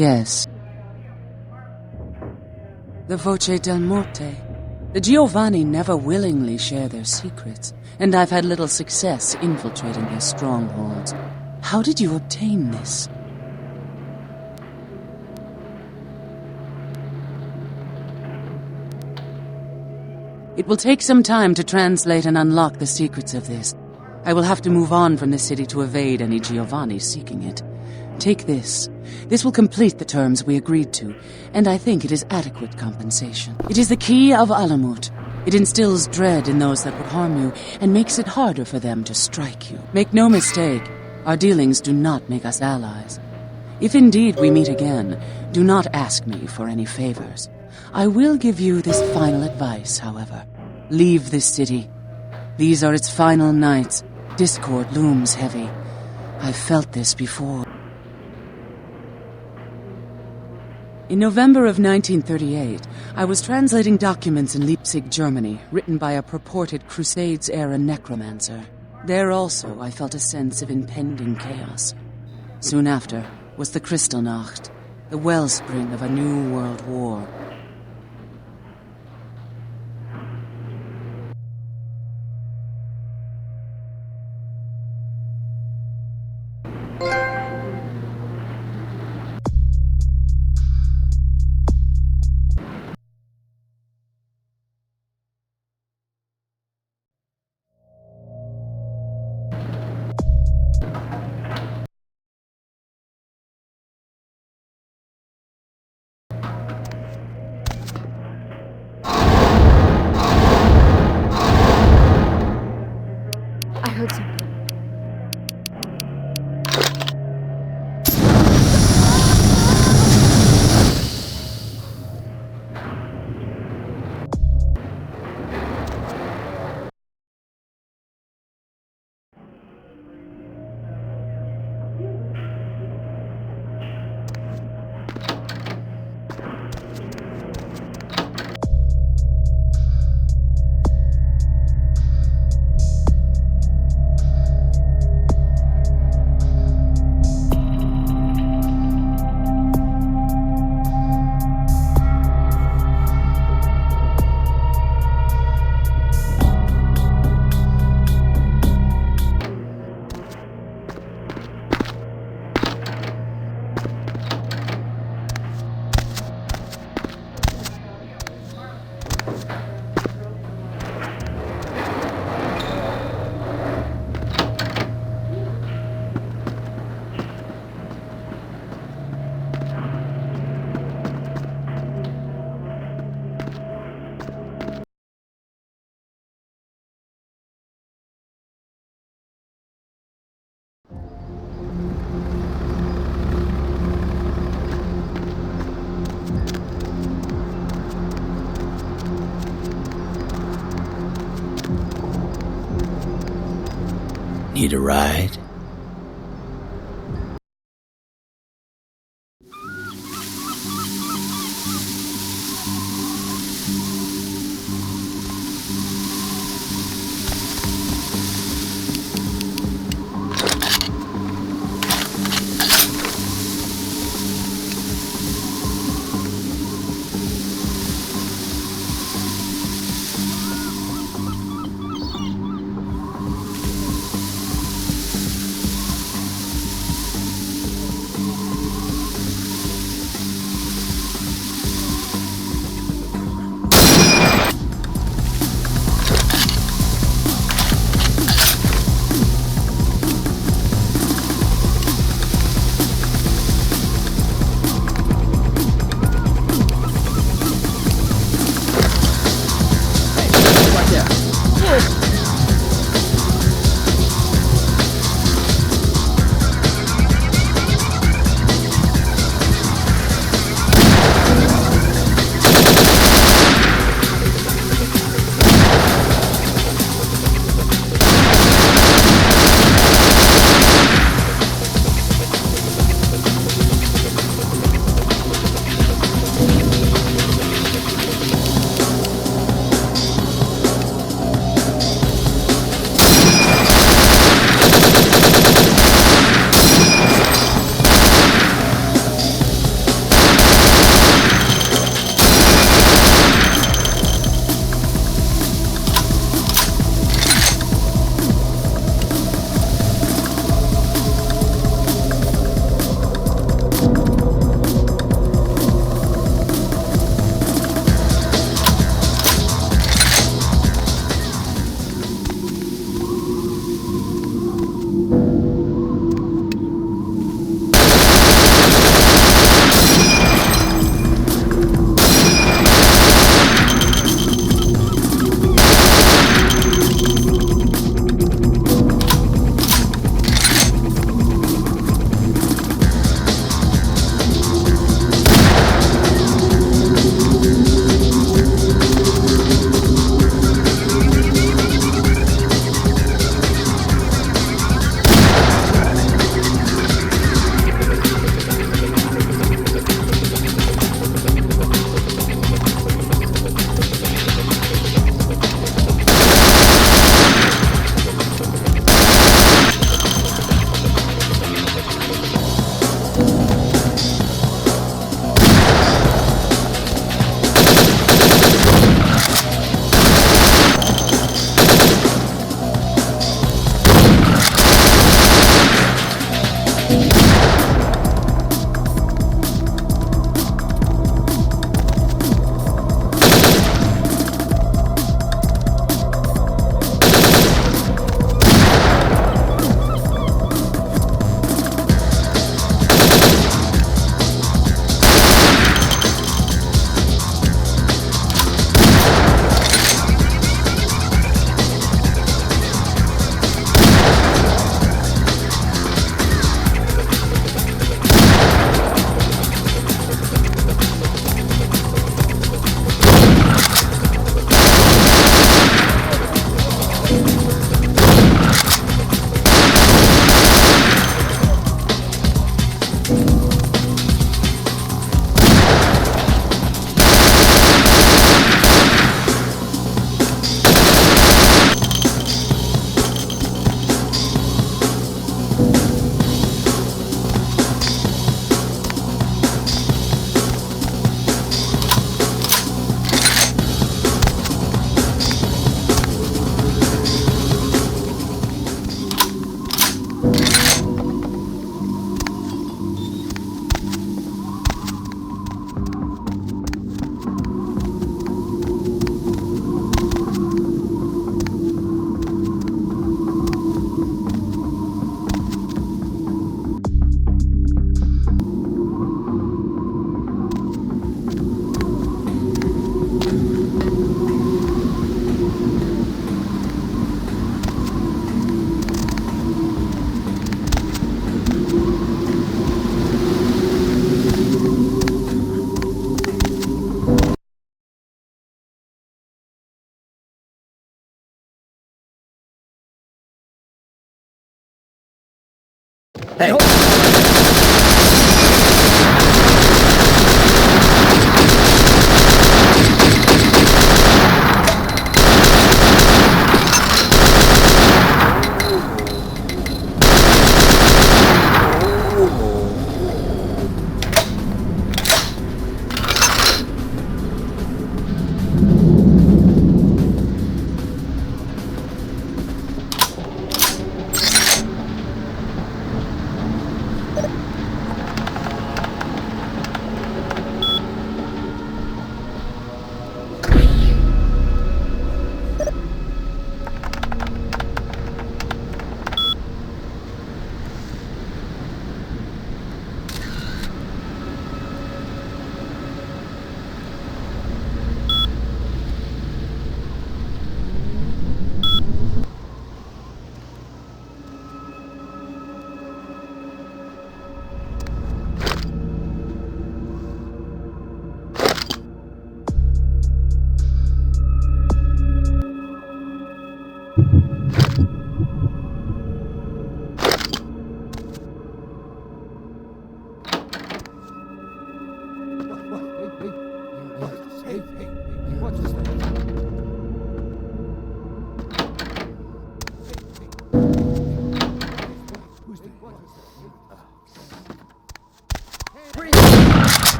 Yes. The Voce del Morte. The Giovanni never willingly share their secrets, and I've had little success infiltrating their strongholds. How did you obtain this? It will take some time to translate and unlock the secrets of this. I will have to move on from the city to evade any Giovanni seeking it. Take this. This will complete the terms we agreed to, and I think it is adequate compensation. It is the key of Alamut. It instills dread in those that would harm you, and makes it harder for them to strike you. Make no mistake, our dealings do not make us allies. If indeed we meet again, do not ask me for any favors. I will give you this final advice, however. Leave this city. These are its final nights. Discord looms heavy. I've felt this before. In November of 1938, I was translating documents in Leipzig, Germany, written by a purported Crusades-era necromancer. There also, I felt a sense of impending chaos. Soon after was the Kristallnacht. the wellspring of a new world war. I heard something. Need a ride? Hey!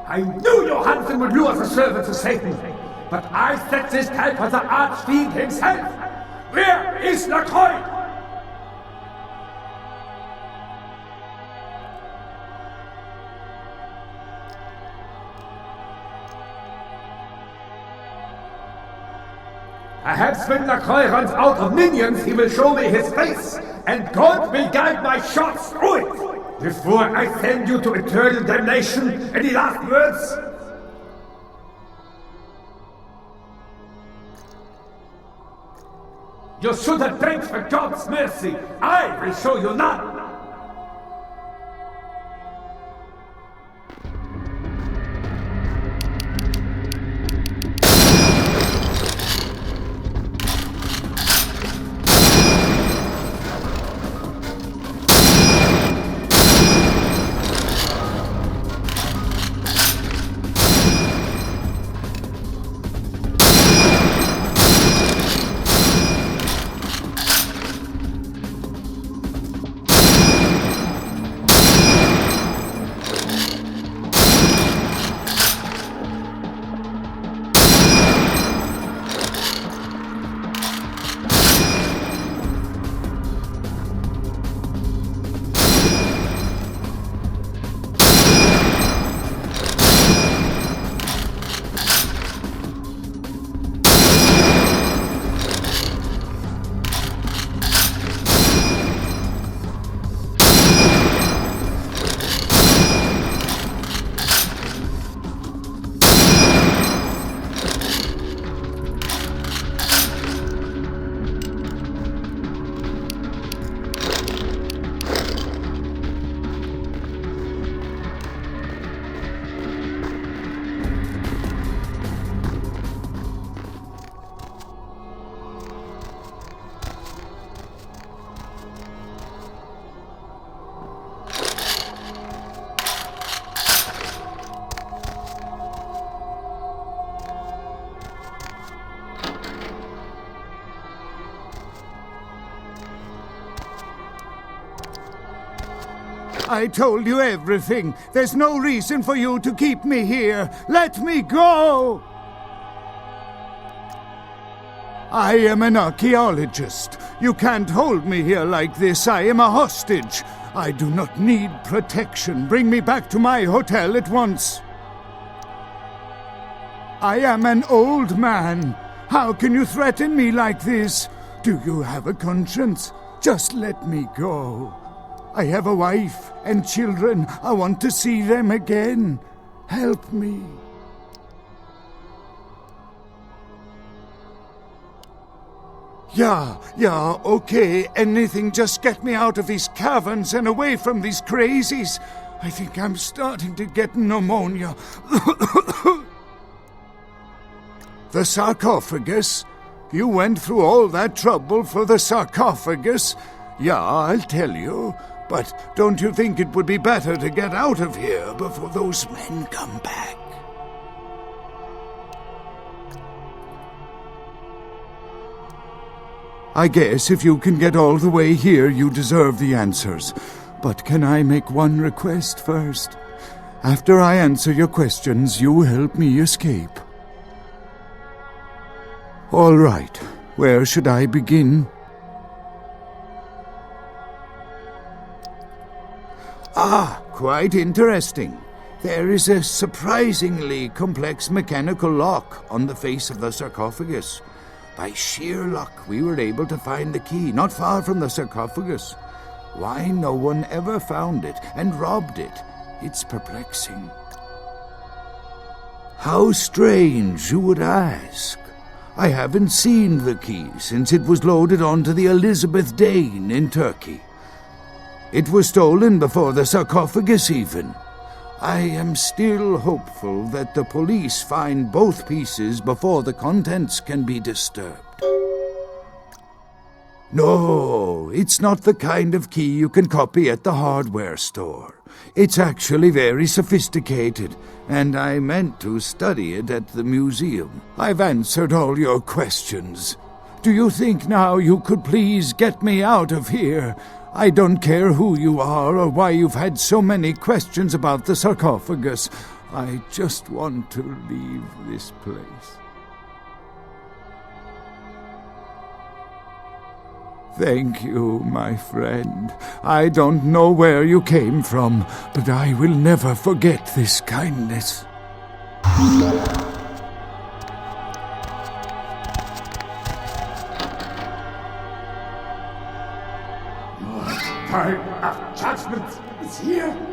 I knew Johansen would lure the servant to Satan, but I set this type for the Archfiend himself. Where is Lacroix? Perhaps when Lacroix runs out of minions, he will show me his face, and God will guide my shots through it. Before I send you to eternal damnation, any last words? You should have begged for God's mercy. I will show you none. I told you everything. There's no reason for you to keep me here. Let me go! I am an archaeologist. You can't hold me here like this. I am a hostage. I do not need protection. Bring me back to my hotel at once. I am an old man. How can you threaten me like this? Do you have a conscience? Just let me go. I have a wife and children. I want to see them again. Help me. Yeah, okay. Anything, just get me out of these caverns and away from these crazies. I think I'm starting to get pneumonia. The sarcophagus? You went through all that trouble for the sarcophagus? Yeah, I'll tell you. But don't you think it would be better to get out of here before those men come back? I guess if you can get all the way here, you deserve the answers. But can I make one request first? After I answer your questions, you help me escape. All right. Where should I begin? Ah, quite interesting. There is a surprisingly complex mechanical lock on the face of the sarcophagus. By sheer luck, we were able to find the key not far from the sarcophagus. Why no one ever found it and robbed it? It's perplexing. How strange, you would ask. I haven't seen the key since it was loaded onto the Elizabeth Dane in Turkey. It was stolen before the sarcophagus even. I am still hopeful that the police find both pieces before the contents can be disturbed. No, it's not the kind of key you can copy at the hardware store. It's actually very sophisticated, and I meant to study it at the museum. I've answered all your questions. Do you think now you could please get me out of here? I don't care who you are or why you've had so many questions about the sarcophagus. I just want to leave this place. Thank you, my friend. I don't know where you came from, but I will never forget this kindness. Time of judgment is here.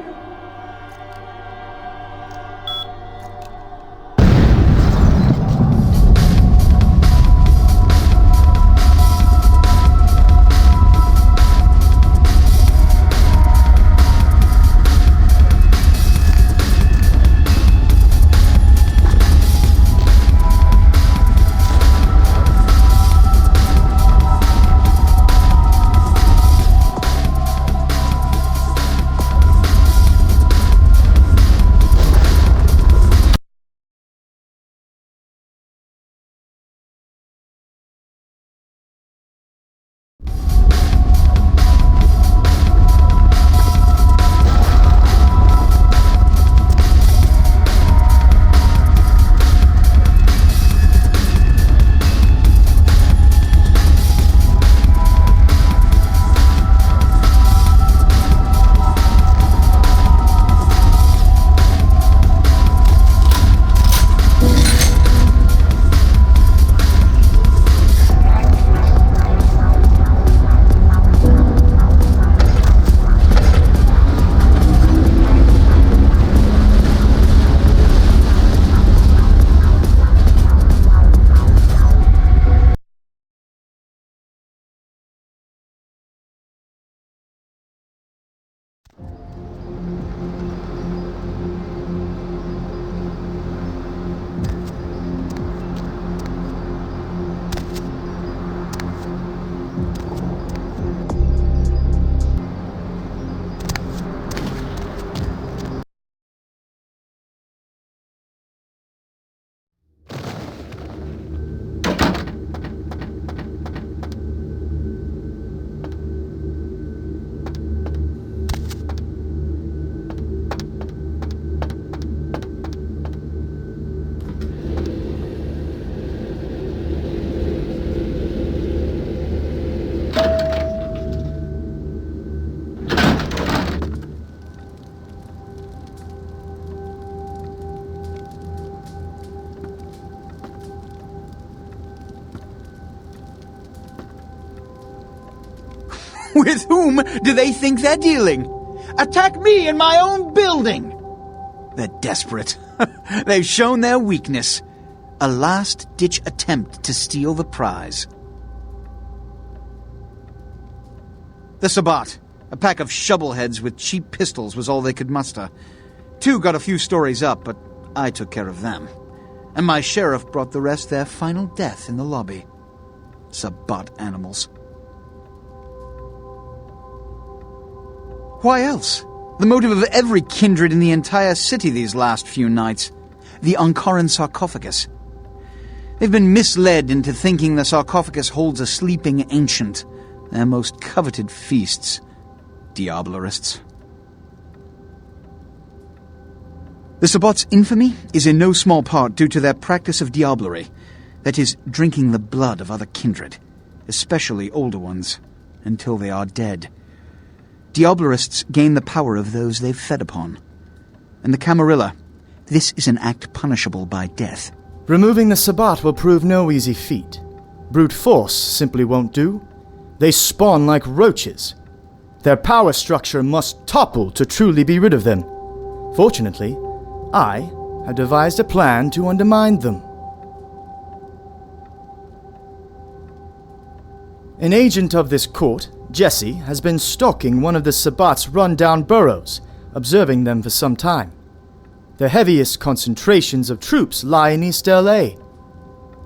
With whom do they think they're dealing? Attack me in my own building! They're desperate. They've shown their weakness. A last-ditch attempt to steal the prize. The Sabbat. A pack of shovelheads with cheap pistols was all they could muster. 2 got a few stories up, but I took care of them. And my sheriff brought the rest their final death in the lobby. Sabbat animals. Why else? The motive of every kindred in the entire city these last few nights. The Ankaran sarcophagus. They've been misled into thinking the sarcophagus holds a sleeping ancient. Their most coveted feasts. Diablerists. The Sabbat's infamy is in no small part due to their practice of diablerie. That is, drinking the blood of other kindred. Especially older ones. Until they are dead. Diablerists gain the power of those they've fed upon. And the Camarilla, this is an act punishable by death. Removing the Sabbat will prove no easy feat. Brute force simply won't do. They spawn like roaches. Their power structure must topple to truly be rid of them. Fortunately, I have devised a plan to undermine them. An agent of this court, Jesse, has been stalking one of the Sabbat's run-down burrows, observing them for some time. The heaviest concentrations of troops lie in East L.A.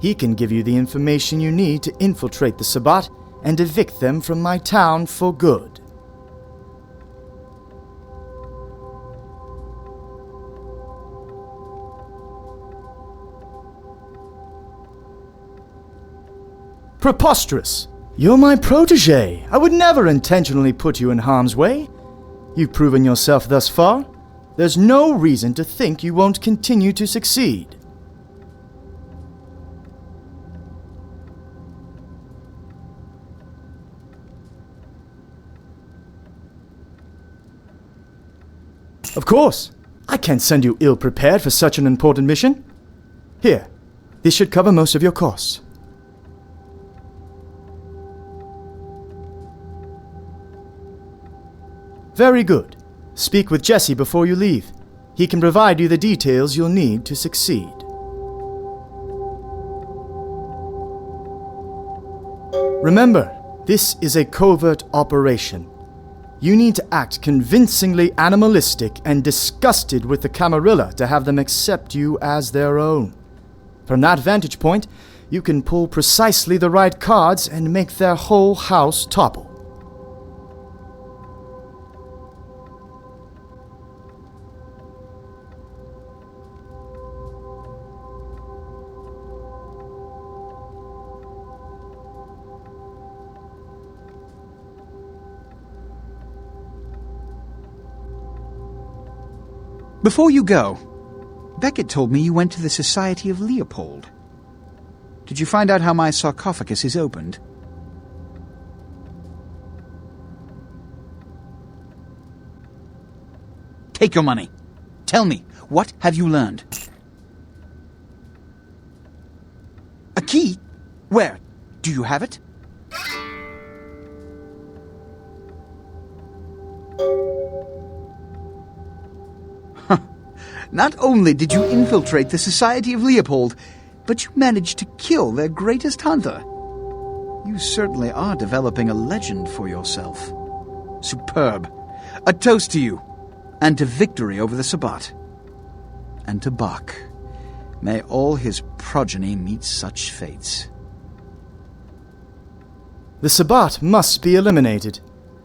He can give you the information you need to infiltrate the Sabbat and evict them from my town for good. Preposterous! You're my protege. I would never intentionally put you in harm's way. You've proven yourself thus far. There's no reason to think you won't continue to succeed. Of course. I can't send you ill-prepared for such an important mission. Here, this should cover most of your costs. Very good. Speak with Jesse before you leave. He can provide you the details you'll need to succeed. Remember, this is a covert operation. You need to act convincingly animalistic and disgusted with the Camarilla to have them accept you as their own. From that vantage point, you can pull precisely the right cards and make their whole house topple. Before you go, Beckett told me you went to the Society of Leopold. Did you find out how my sarcophagus is opened? Take your money. Tell me, what have you learned? A key? Where? Do you have it? Not only did you infiltrate the Society of Leopold, but you managed to kill their greatest hunter. You certainly are developing a legend for yourself. Superb. A toast to you, and to victory over the Sabbat. And to Bach. May all his progeny meet such fates. The Sabbat must be eliminated.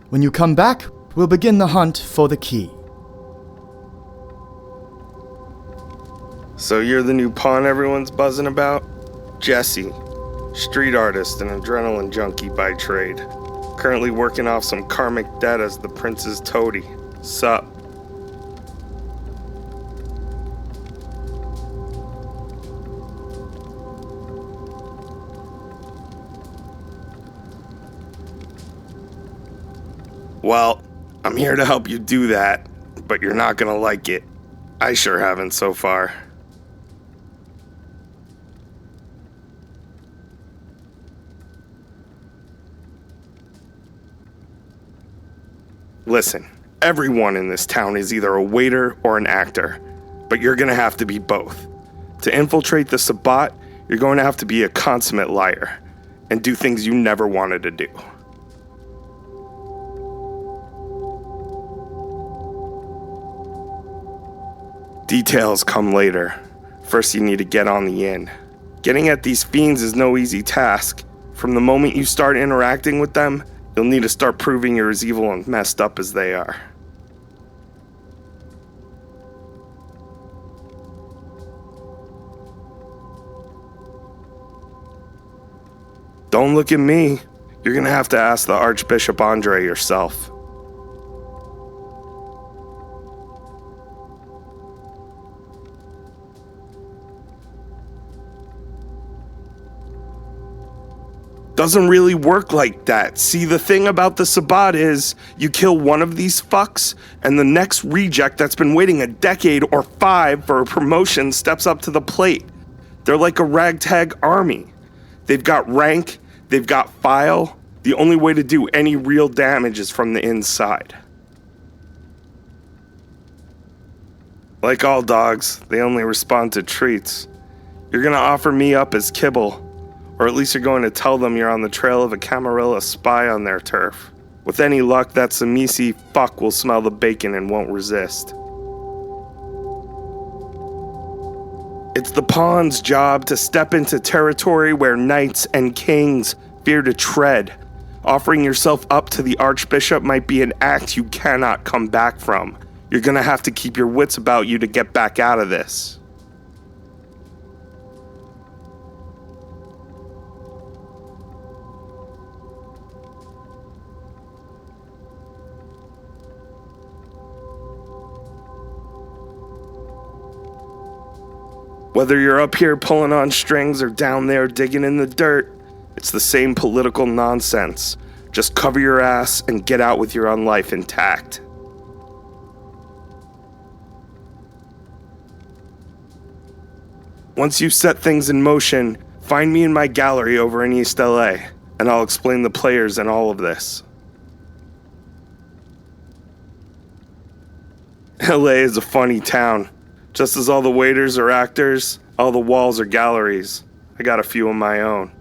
When you come back, we'll begin the hunt for the key. So you're the new pawn everyone's buzzing about? Jesse. Street artist and adrenaline junkie by trade. Currently working off some karmic debt as the prince's toady. Sup? Well, I'm here to help you do that, but you're not gonna like it. I sure haven't so far. Listen, everyone in this town is either a waiter or an actor, but you're gonna have to be both. To infiltrate the Sabbat, you're going to have to be a consummate liar and do things you never wanted to do. Details come later. First, you need to get on the inn. Getting at these fiends is no easy task. From the moment you start interacting with them, you'll need to start proving you're as evil and messed up as they are. Don't look at me. You're gonna have to ask the Archbishop Andre yourself. Doesn't really work like that. See, the thing about the Sabbat is you kill one of these fucks, and the next reject that's been waiting a decade or 5 for a promotion steps up to the plate. They're like a ragtag army. They've got rank, they've got file. The only way to do any real damage is from the inside. Like all dogs, they only respond to treats. You're gonna offer me up as kibble. Or at least you're going to tell them you're on the trail of a Camarilla spy on their turf. With any luck, that Samisi fuck will smell the bacon and won't resist. It's the pawn's job to step into territory where knights and kings fear to tread. Offering yourself up to the Archbishop might be an act you cannot come back from. You're gonna have to keep your wits about you to get back out of this. Whether you're up here pulling on strings or down there digging in the dirt, it's the same political nonsense. Just cover your ass and get out with your own life intact. Once you've set things in motion, find me in my gallery over in East LA, and I'll explain the players in all of this. LA is a funny town. Just as all the waiters are actors, all the walls are galleries. I got a few of my own.